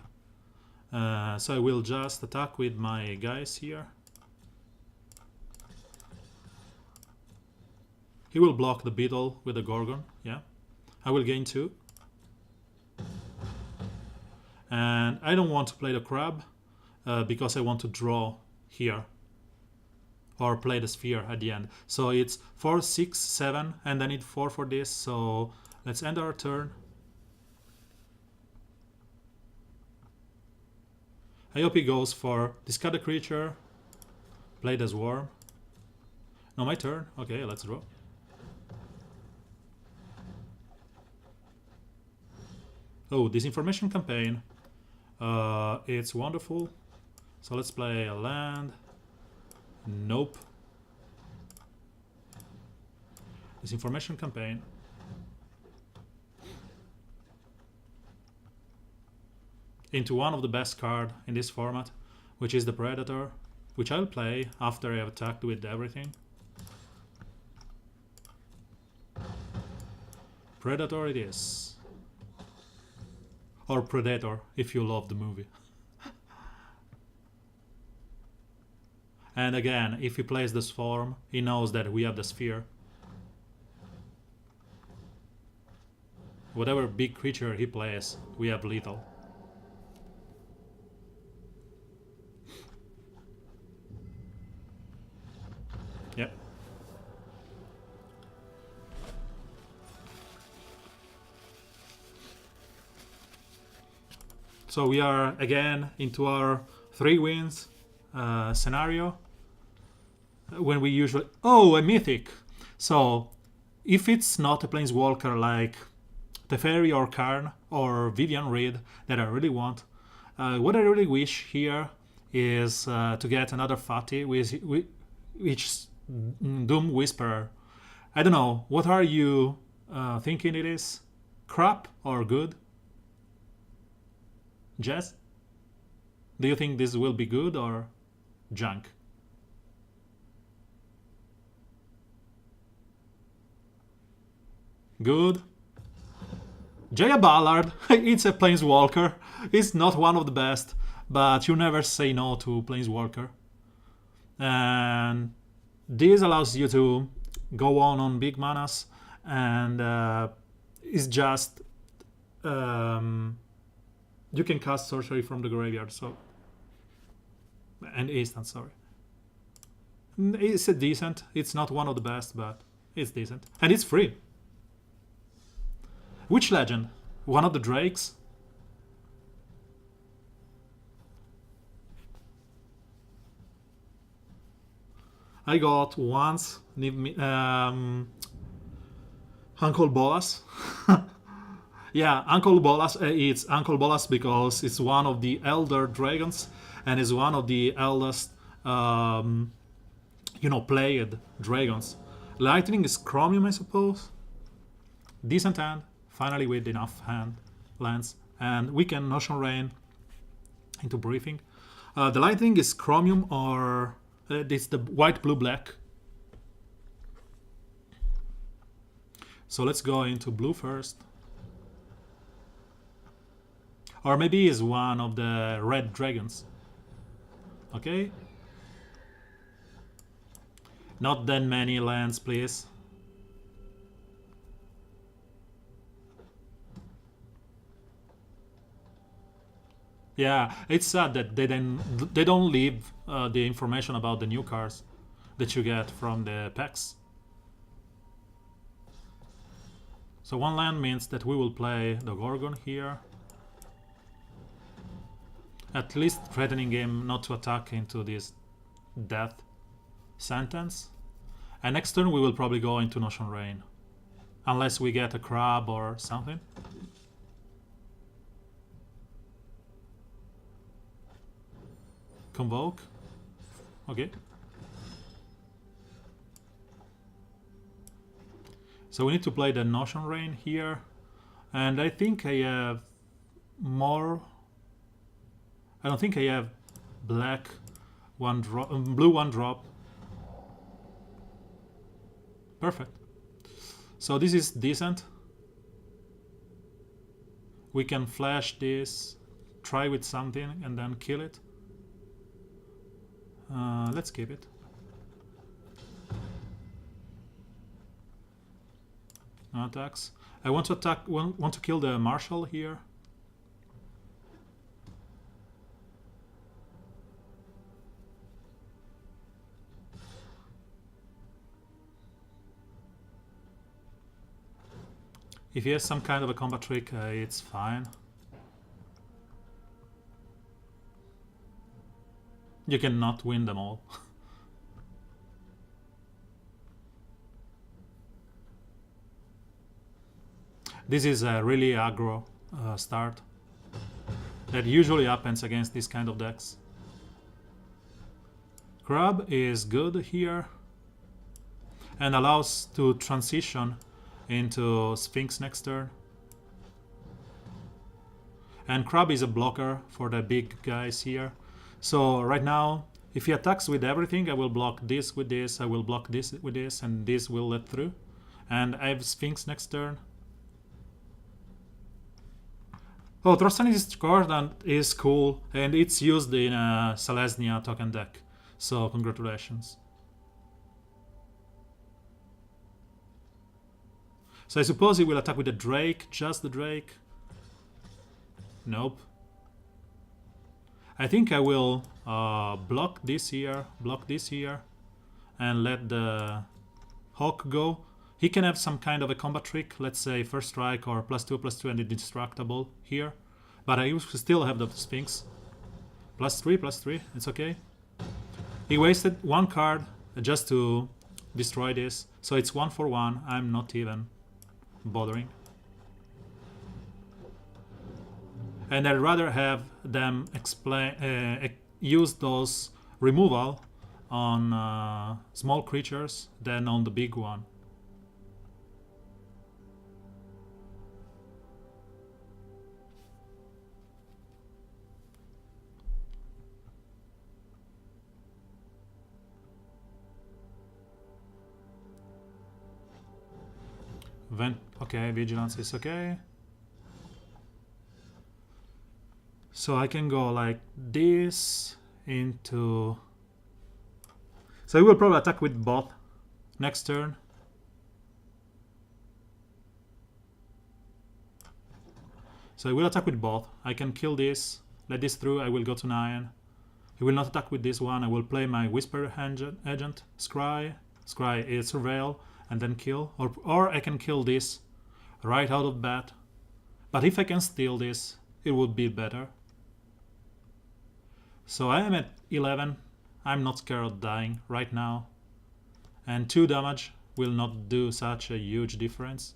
So I will just attack with my guys here. He will block the beetle with the Gorgon, yeah. I will gain 2. And I don't want to play the crab because I want to draw here. Or play the sphere at the end. So it's 4, 6, 7, and I need 4 for this, so let's end our turn. I hope he goes for discard a creature, play the swarm. No, my turn. Okay, let's draw. Oh, Disinformation Campaign. It's wonderful. So let's play a land. Nope. Disinformation Campaign. Into one of the best cards in this format, which is the Predator, which I'll play after I have attacked with everything. Predator it is. Or Predator, if you love the movie. And again, if he plays the Swarm, he knows that we have the Sphere. Whatever big creature he plays, we have lethal. Yep. So we are again into our 3 wins scenario. When we usually... Oh, a mythic! So, if it's not a planeswalker like Teferi or Karn or Vivian Reed that I really want, what I really wish here is to get another Fati which Doom Whisperer. I don't know, what are you thinking it is? Crap or good? Jess? Do you think this will be good or junk? Good. Jaya Ballard, it's a Planeswalker. It's not one of the best, but you never say no to Planeswalker. And this allows you to go on big manas, and it's just you can cast sorcery from the graveyard, so and instant, sorry. It's a decent. It's not one of the best, but it's decent, and it's free. Which legend? One of the Drakes? I got once Uncle Bolas. Yeah, Uncle Bolas. It's Uncle Bolas because it's one of the elder dragons and is one of the eldest, played dragons. Lightning is Chromium, I suppose. Decent hand. Finally with enough lands, and we can Notion Rain into Briefing. The Lightning is Chromium, or it's the white, blue, black. So let's go into blue first. Or maybe it's one of the red dragons. Okay. Not that many lands, please. Yeah, it's sad that they don't leave the information about the new cards that you get from the packs. So 1 land means that we will play the Gorgon here. At least threatening him not to attack into this death sentence. And next turn we will probably go into Notion Rain. Unless we get a crab or something. Convoke. Okay. So we need to play the Notion Rain here. And I think I have more... I don't think I have black 1 drop, blue 1 drop. Perfect. So this is decent. we can flash this, try with something, and then kill it. Let's keep it. No attacks. I want to attack. Want to kill the marshal here. If he has some kind of a combat trick, it's fine. You cannot win them all. This is a really aggro start. That usually happens against this kind of decks. Crab is good here and allows to transition into Sphinx next turn. And Crab is a blocker for the big guys here. So right now, if he attacks with everything, I will block this with this, I will block this with this, and this will let through. And I have Sphinx next turn. Oh, Trostani's Discordant is cool, and it's used in a Selesnya token deck. So congratulations. So I suppose he will attack with the Drake, just the Drake. Nope. I think I will block this here, and let the Hawk go. He can have some kind of a combat trick, let's say first strike or +2/+2 and indestructible here. But I still have the Sphinx. +3/+3, it's okay. He wasted one card just to destroy this, so it's 1 for 1. I'm not even bothering. And I'd rather have them use those removal on small creatures than on the big one. Okay, vigilance is okay. So I can go like this into... So I will probably attack with both next turn. So I will attack with both. I can kill this, let this through, I will go to 9. He will not attack with this one. I will play my Whisper Agent, Scry is Surveil, and then kill. Or I can kill this right out of bat. But if I can steal this, it would be better. So I am at 11. I'm not scared of dying right now. And 2 damage will not do such a huge difference.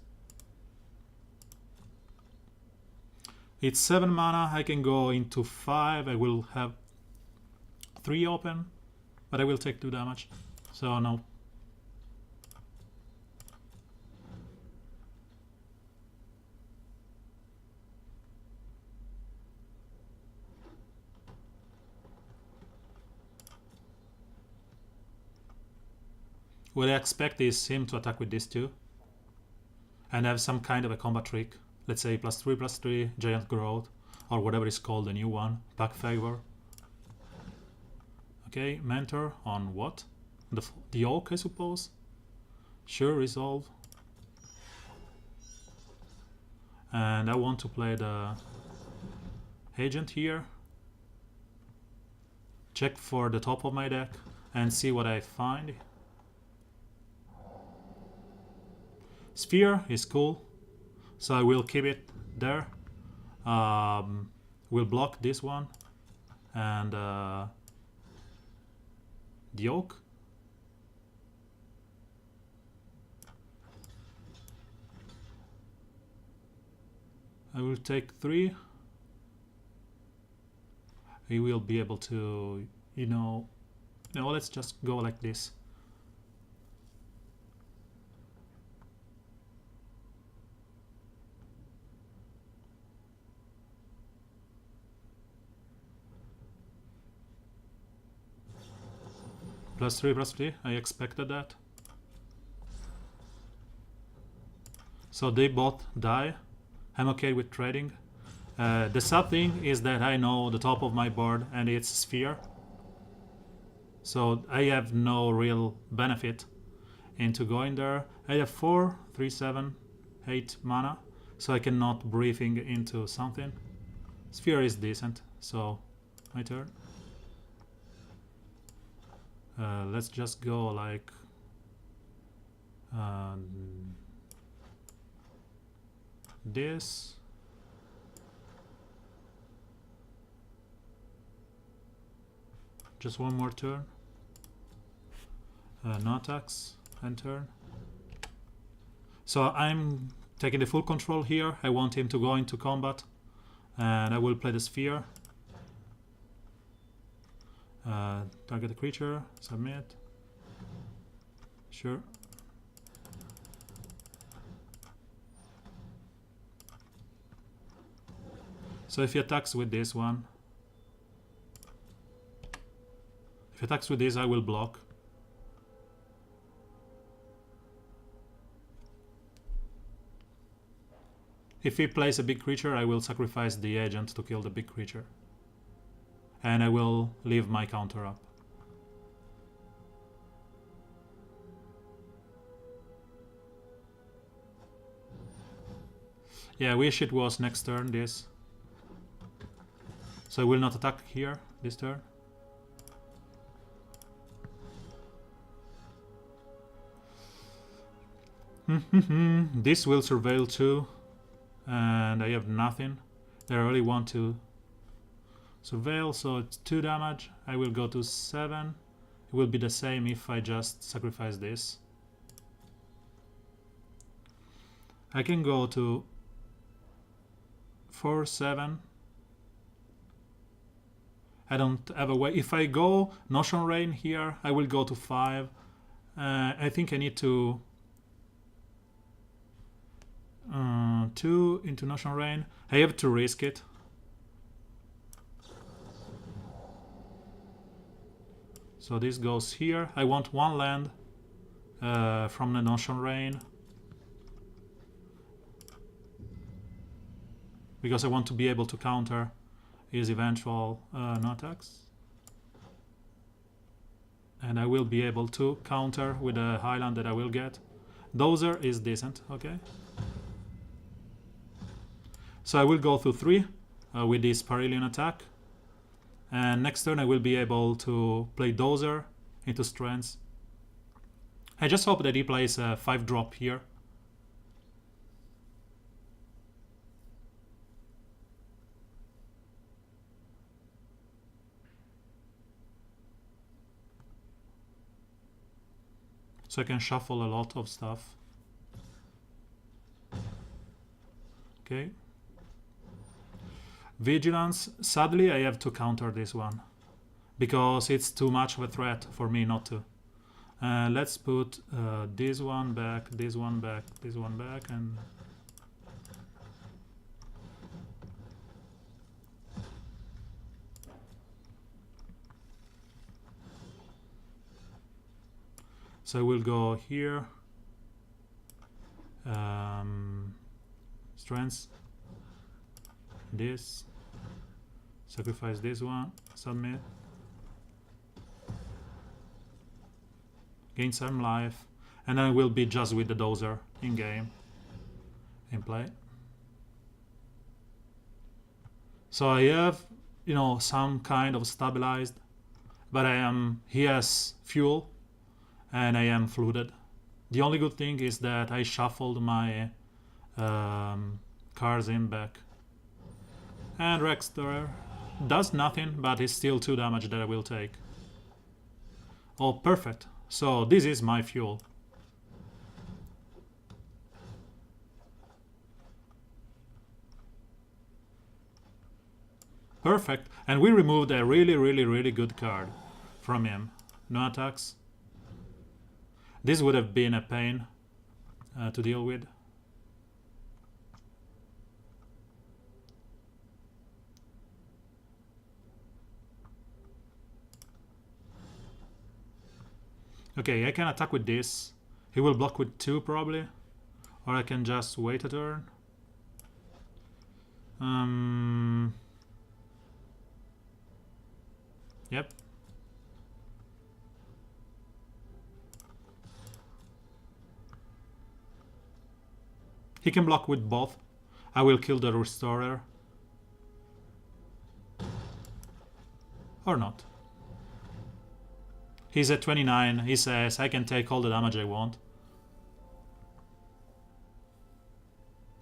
It's 7 mana. I can go into 5. I will have 3 open. But I will take 2 damage. So no. What I expect is him to attack with this too. And have some kind of a combat trick. Let's say +3/+3, Giant Growth, or whatever is called the new one, Pack Favor. Okay, Mentor on what? The Oak, I suppose? Sure, Resolve. And I want to play the Agent here. Check for the top of my deck and see what I find. Sphere is cool, so I will keep it there. We'll block this one and the Oak. I will take 3. We will be able to, let's just go like this. +3/+3, I expected that. So they both die. I'm okay with trading. The sad thing is that I know the top of my board and it's sphere. So I have no real benefit into going there. I have 4, 3, 7, 8 mana. So I cannot breathing into something. Sphere is decent, so my turn. Let's just go like this. Just one more turn. No attacks and turn. So I'm taking the full control here. I want him to go into combat, and I will play the sphere. Target the creature, submit. Sure. So if he attacks with this one, if he attacks with this, I will block. If he plays a big creature, I will sacrifice the agent to kill the big creature. And I will leave my counter up. Yeah, I wish it was next turn, this. So I will not attack here, this turn. This will surveil too. And I have nothing. I really want to surveil, so it's 2 damage. I will go to 7. It will be the same if I just sacrifice this. I can go to 4, 7. I don't have a way. If I go Notion Rain here, I will go to 5. I think I need to 2 into Notion Rain. I have to risk it. So this goes here. I want 1 land from the Notion Rain, because I want to be able to counter his eventual no attacks. And I will be able to counter with a Highland that I will get. Dozer is decent, okay. So I will go to 3 with this Parilion attack. And next turn I will be able to play Dozer into Strengths. I just hope that he plays a 5-drop here. So I can shuffle a lot of stuff. Okay. Vigilance. Sadly, I have to counter this one, because it's too much of a threat for me not to. Let's put this one back, this one back, this one back, and so we'll go here. Strengths. This. Sacrifice this one. Submit. Gain some life. And then we'll be just with the Dozer in game. In play. So I have, you know, some kind of stabilized. But he has fuel. And I am flooded. The only good thing is that I shuffled my cards in back. And Rexter does nothing, but it's still 2 damage that I will take. Oh, perfect. So this is my fuel. Perfect. And we removed a really good card from him. No attacks. This would have been a pain to deal with. Okay, I can attack with this. He will block with 2 probably. Or I can just wait a turn. Yep. He can block with both. I will kill the Restorer. Or not. He's at 29. He says, I can take all the damage I want.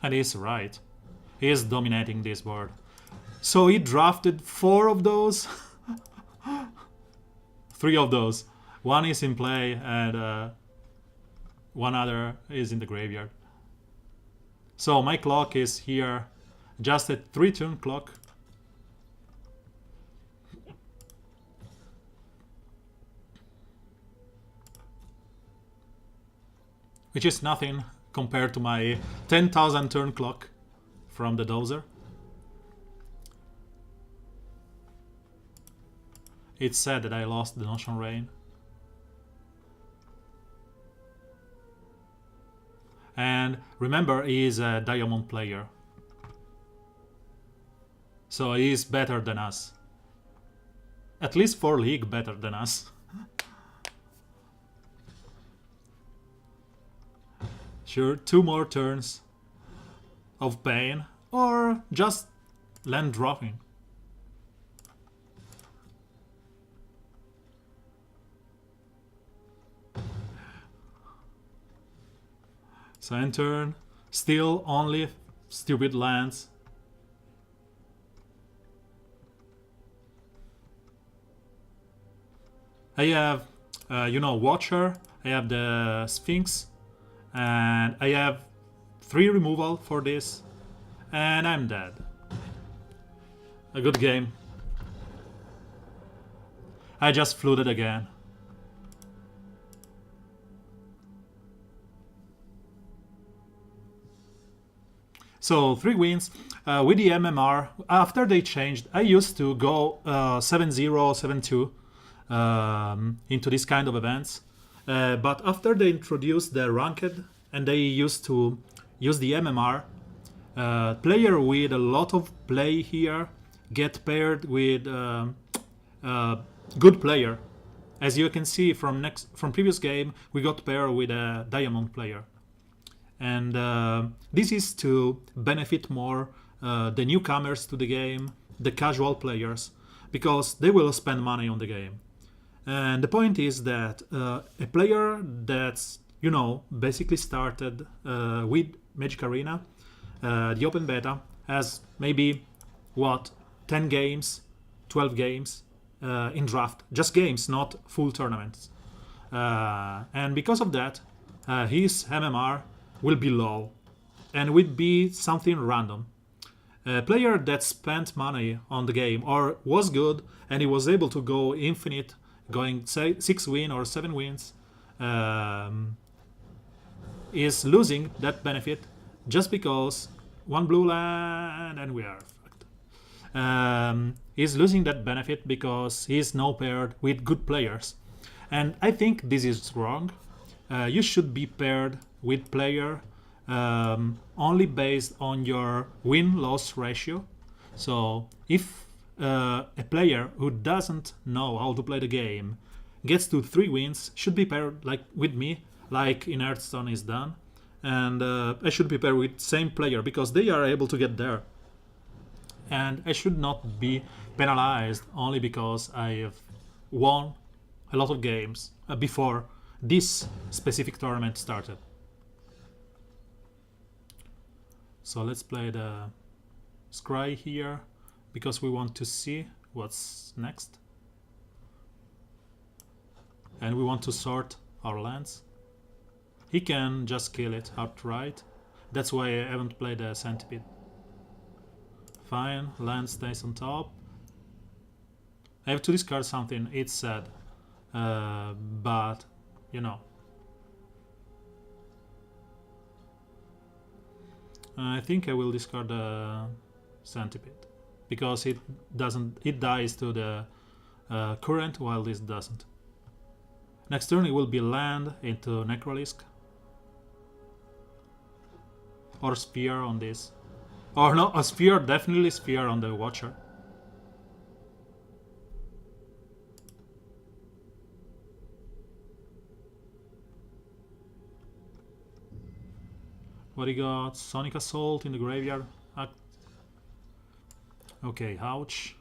And he's right. He is dominating this board. So he drafted 4 of those. 3 of those. One is in play and one other is in the graveyard. So my clock is here just at 3 turn clock. Which is nothing compared to my 10,000 turn clock from the Dozer. It's sad that I lost the Notion Rain. And remember, he is a Diamond player. So he is better than us. At least for League better than us. Sure, 2 more turns of pain, or just land dropping. So end turn, still only stupid lands. I have, Watcher, I have the Sphinx, and I have 3 removal for this, and I'm dead. A good game. I just flooded again. So 3 wins with the MMR. After they changed, I used to go 7-0, 7-2 into this kind of events. But after they introduced the ranked and they used to use the MMR, player with a lot of play here get paired with good player. As you can see from previous game, we got paired with a Diamond player. And this is to benefit more the newcomers to the game, the casual players, because they will spend money on the game. And the point is that a player that's, basically started with Magic Arena, the open beta, has maybe, 10 games, 12 games in draft. Just games, not full tournaments. And because of that, his MMR will be low and will be something random. A player that spent money on the game or was good and he was able to go infinite, going 6 wins or 7 wins, is losing that benefit just because 1 blue land and we are fucked. He's losing that benefit because he's now paired with good players. And I think this is wrong. You should be paired with player only based on your win-loss ratio. So if a player who doesn't know how to play the game gets to 3 wins, should be paired like with me, like in Hearthstone is done, and I should be paired with same player because they are able to get there. And I should not be penalized only because I have won a lot of games before this specific tournament started. So let's play the Scry here because we want to see what's next. And we want to sort our lands. He can just kill it outright. That's why I haven't played the Centipede. Fine, land stays on top. I have to discard something, it's sad. But, I think I will discard the Centipede because it dies to the current while this doesn't. Next turn it will be land into Necrolisk or Spear on this, Or no, a sphere, definitely sphere on the Watcher. What do you got? Sonic Assault in the graveyard. Okay, ouch.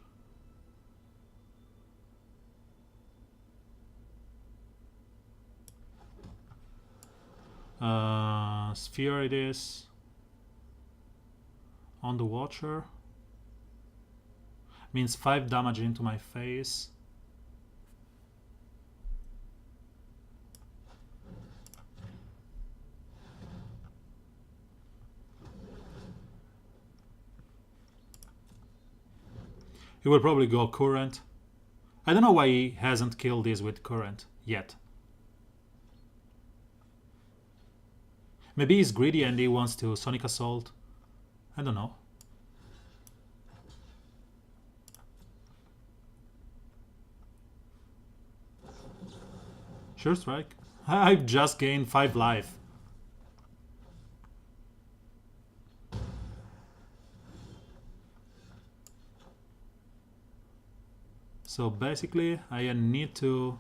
Sphere it is. On the Watcher. Means 5 damage into my face. He will probably go Current. I don't know why he hasn't killed this with Current yet. Maybe he's greedy and he wants to Sonic Assault. I don't know. Sure Strike. I've just gained 5 life. So basically I need to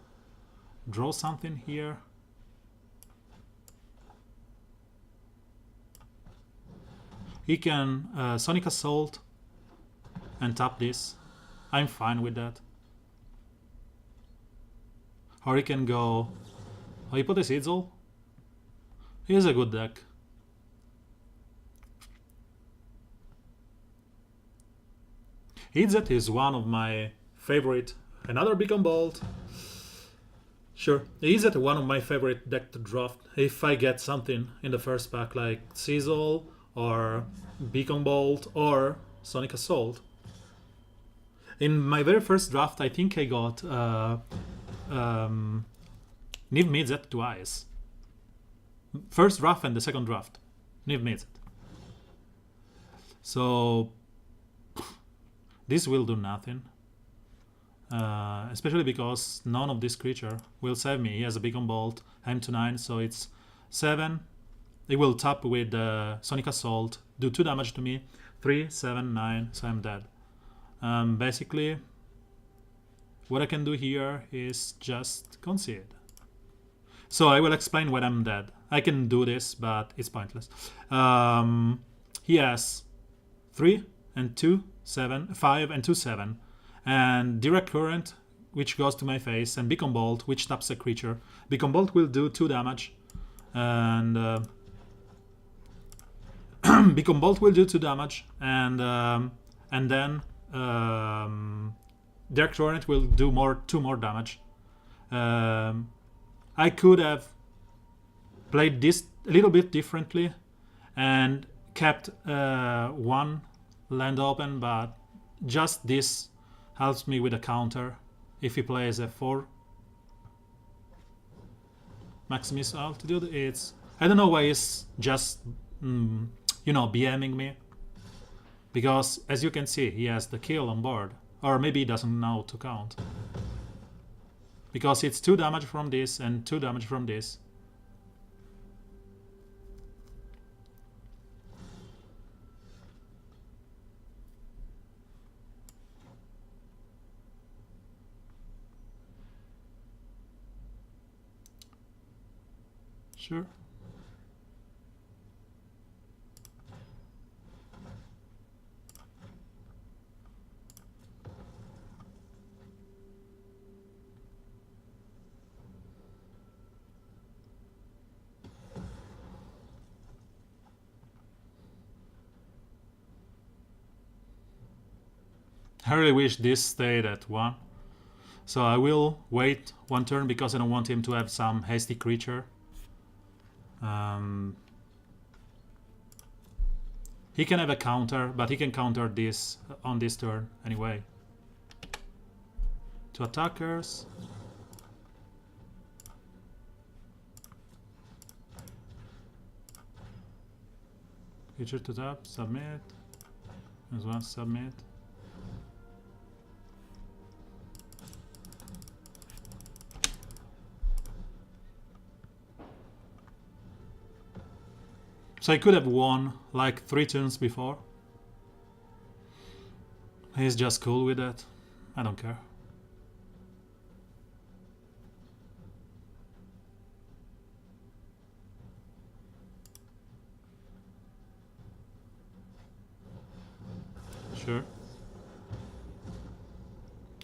draw something here. He can Sonic Assault and tap this. I'm fine with that. Or he can go Hypothesis Izzle. He's a good deck. Izzet is one of my favorite. Another Beacon Bolt. Sure, Izzet one of my favorite deck to draft. If I get something in the first pack like Sizzle or Beacon Bolt or Sonic Assault. In my very first draft, I think I got Niv Mizzet twice. First draft and the second draft. Niv Mizzet. So this will do nothing. Especially because none of this creature will save me. He has a Beacon Bolt, I'm to 9, so it's 7. It will tap with Sonic Assault, do 2 damage to me, 3, 7, 9, so I'm dead. Basically, what I can do here is just concede. So I will explain when I'm dead. I can do this, but it's pointless. He has 3 and 2, 7, 5 and 2, 7. And Direct Current, which goes to my face, and Beacon Bolt, which taps a creature. Beacon Bolt will do 2 damage. And Beacon Bolt will do 2 damage. And then Direct Current will do 2 more damage. I could have played this a little bit differently and kept 1 land open, but just this helps me with a counter if he plays F4. Maximus Altitude, it's... I don't know why he's just, BMing me. Because, as you can see, he has the kill on board. Or maybe he doesn't know to count. Because it's 2 damage from this and 2 damage from this. Sure. I really wish this stayed at 1. So I will wait 1 turn because I don't want him to have some hasty creature. He can have a counter, but he can counter this on this turn anyway. 2 attackers. Creature to tap, submit. There's 1 submit. So I could have won like 3 turns before, He's just cool with that. I don't care. Sure.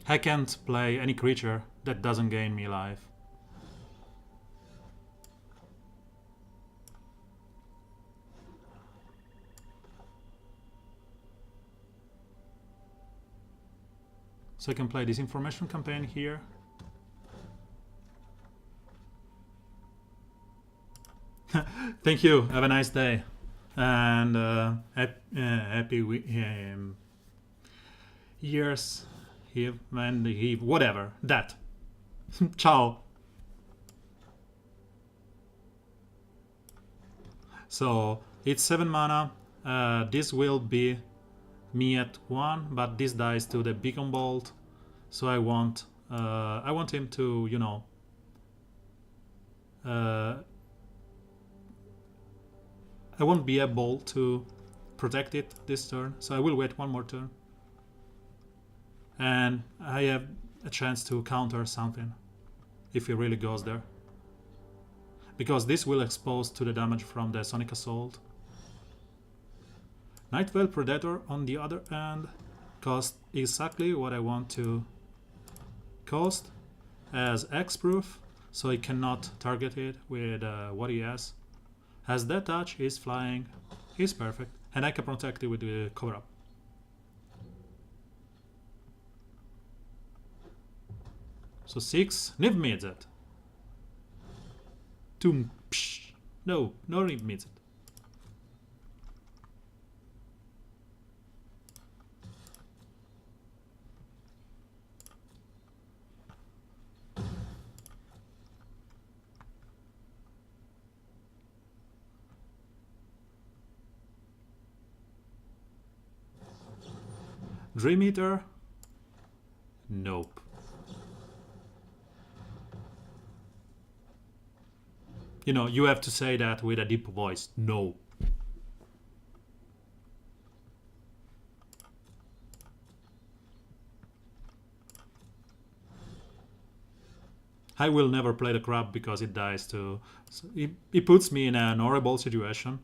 I can't play any creature that doesn't gain me life. So I can play this information campaign here. Thank you. Have a nice day. And happy years. Whatever. That. Ciao. So it's 7 mana. This will be me at 1, but this dies to the Beacon Bolt. So I want him to, you know, I won't be able to protect it this turn, so I will wait one more turn. And I have a chance to counter something if he really goes there. Because this will expose to the damage from the Sonic Assault. Nightveil Predator, on the other hand, cost exactly what I want to cost as X-proof, so I cannot target it with what he has. As that touch is flying, is perfect, and I can protect it with the cover-up. So 6, Niv Mizzet. 2, psh, no Niv Mizzet. Dream Eater? Nope. You know, you have to say that with a deep voice. No. I will never play the crab because it dies too. So it puts me in an horrible situation.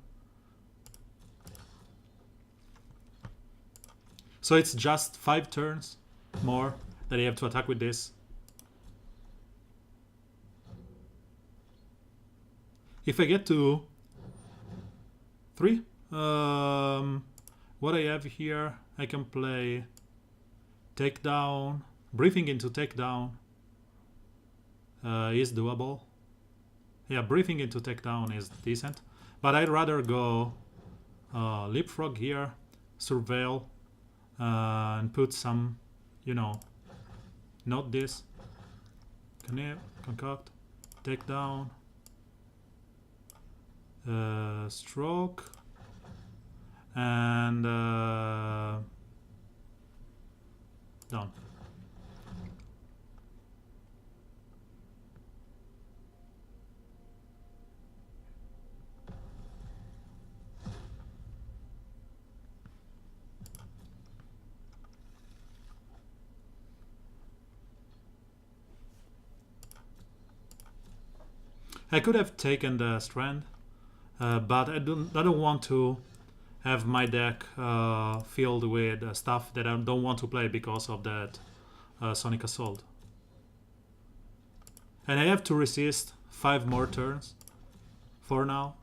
So it's just 5 turns more that I have to attack with this. If I get to 3, what I have here, I can play Takedown. Briefing into Takedown is doable. Yeah, Briefing into Takedown is decent. But I'd rather go Leapfrog here, Surveil, and put some, you know, not this. Concoct, Takedown. Stroke and down. I could have taken the Strand. But I don't want to have my deck filled with stuff that I don't want to play because of that Sonic Assault. And I have to resist 5 more turns for now.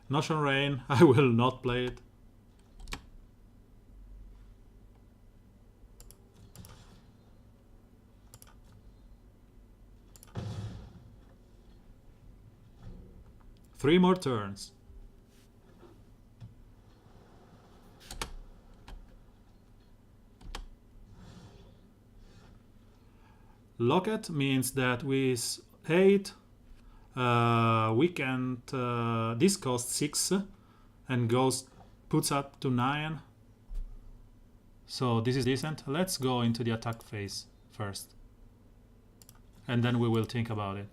Notion Rain, I will not play it. Three more turns. Locket means that with 8 we can't. This costs 6 and puts up to 9. So this is decent. Let's go into the attack phase first. and then we will think about it.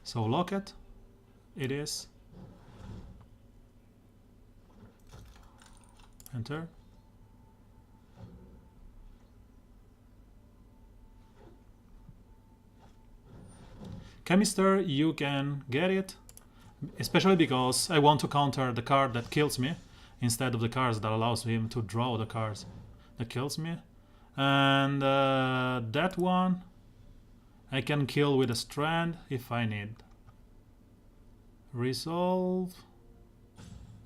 So locket it is. Enter. Chemister, you can get it, especially because I want to counter the card that kills me instead of the cards that allows him to draw the cards that kills me. And that one I can kill with a strand if I need. Resolve.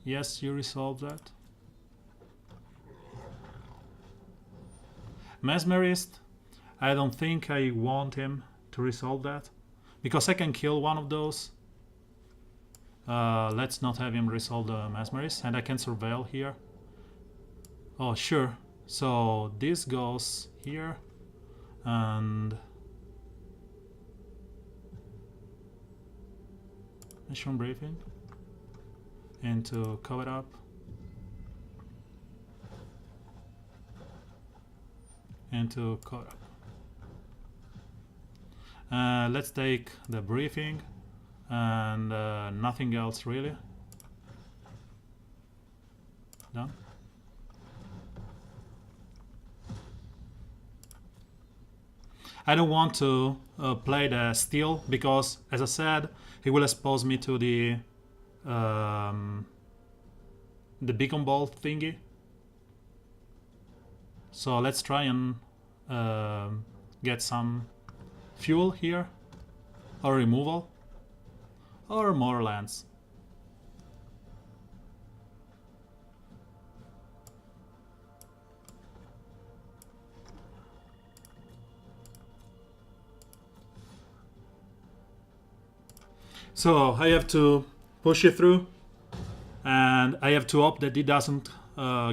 Yes, you resolve that. Mesmerist, I don't think I want him to resolve that, because I can kill one of those. Let's not have him resolve the Mesmerist, and I can surveil here. Oh, sure. So this goes here, and mission briefing into cover up. Into cover up. Let's take the briefing and nothing else really. Done. I don't want to play the steal because, as I said, he will expose me to the beacon bolt thingy. So let's try and get some fuel here, or removal, or more lands. So I have to push it through, and I have to hope that he doesn't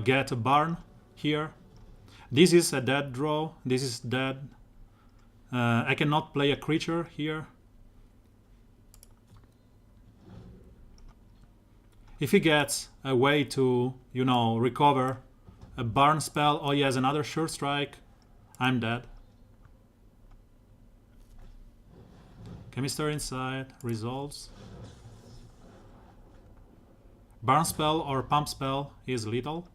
get a barn here. This is a dead draw. This is dead. I cannot play a creature here. If he gets a way to, you know, recover a barn spell, or he has another sure strike, I'm dead. Chemister inside, resolves. Barn spell or pump spell is lethal.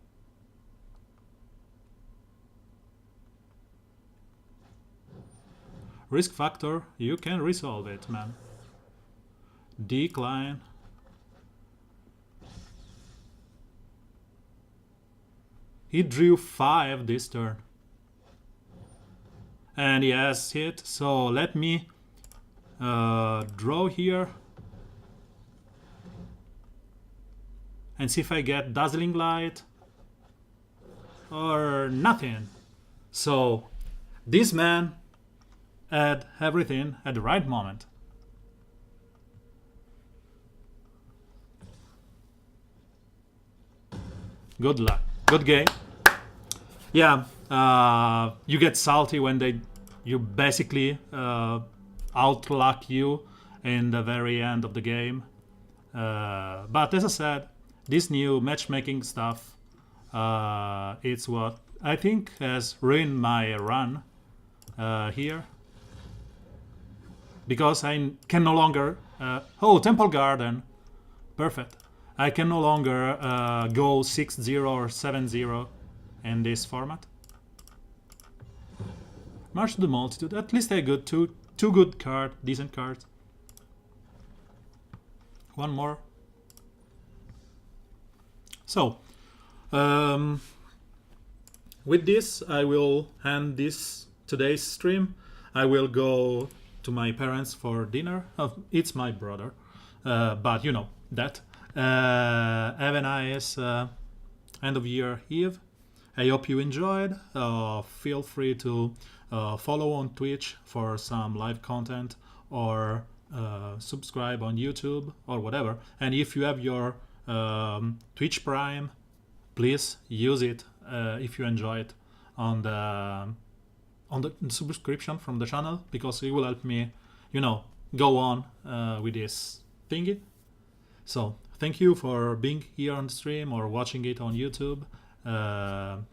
Risk factor, you can resolve it, man. Decline. He drew 5 this turn. And he has hit, so let me draw here. And see if I get Dazzling Light. Or nothing. So, this man had everything at the right moment. Good luck. Good game. Yeah, you get salty when you basically outluck you in the very end of the game. But as I said, this new matchmaking stuff, it's what I think has ruined my run here. Because I can no longer... oh, Temple Garden. Perfect. I can no longer go 6-0 or 7-0 in this format. March to the Multitude. At least I got two good cards, decent cards. One more. So, with this, I will end this today's stream. I will go to my parents for dinner. It's my brother, but you know that. Have a nice end of year eve. I hope you enjoyed. Feel free to follow on Twitch for some live content, or subscribe on YouTube or whatever. And if you have your Twitch Prime, please use it if you enjoy it on the subscription from the channel, because it will help me, you know, go on with this thingy. So thank you for being here on the stream or watching it on YouTube.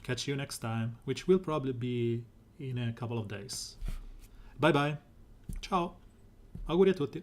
Catch you next time, which will probably be in a couple of days. Bye bye. Ciao. Auguri a tutti.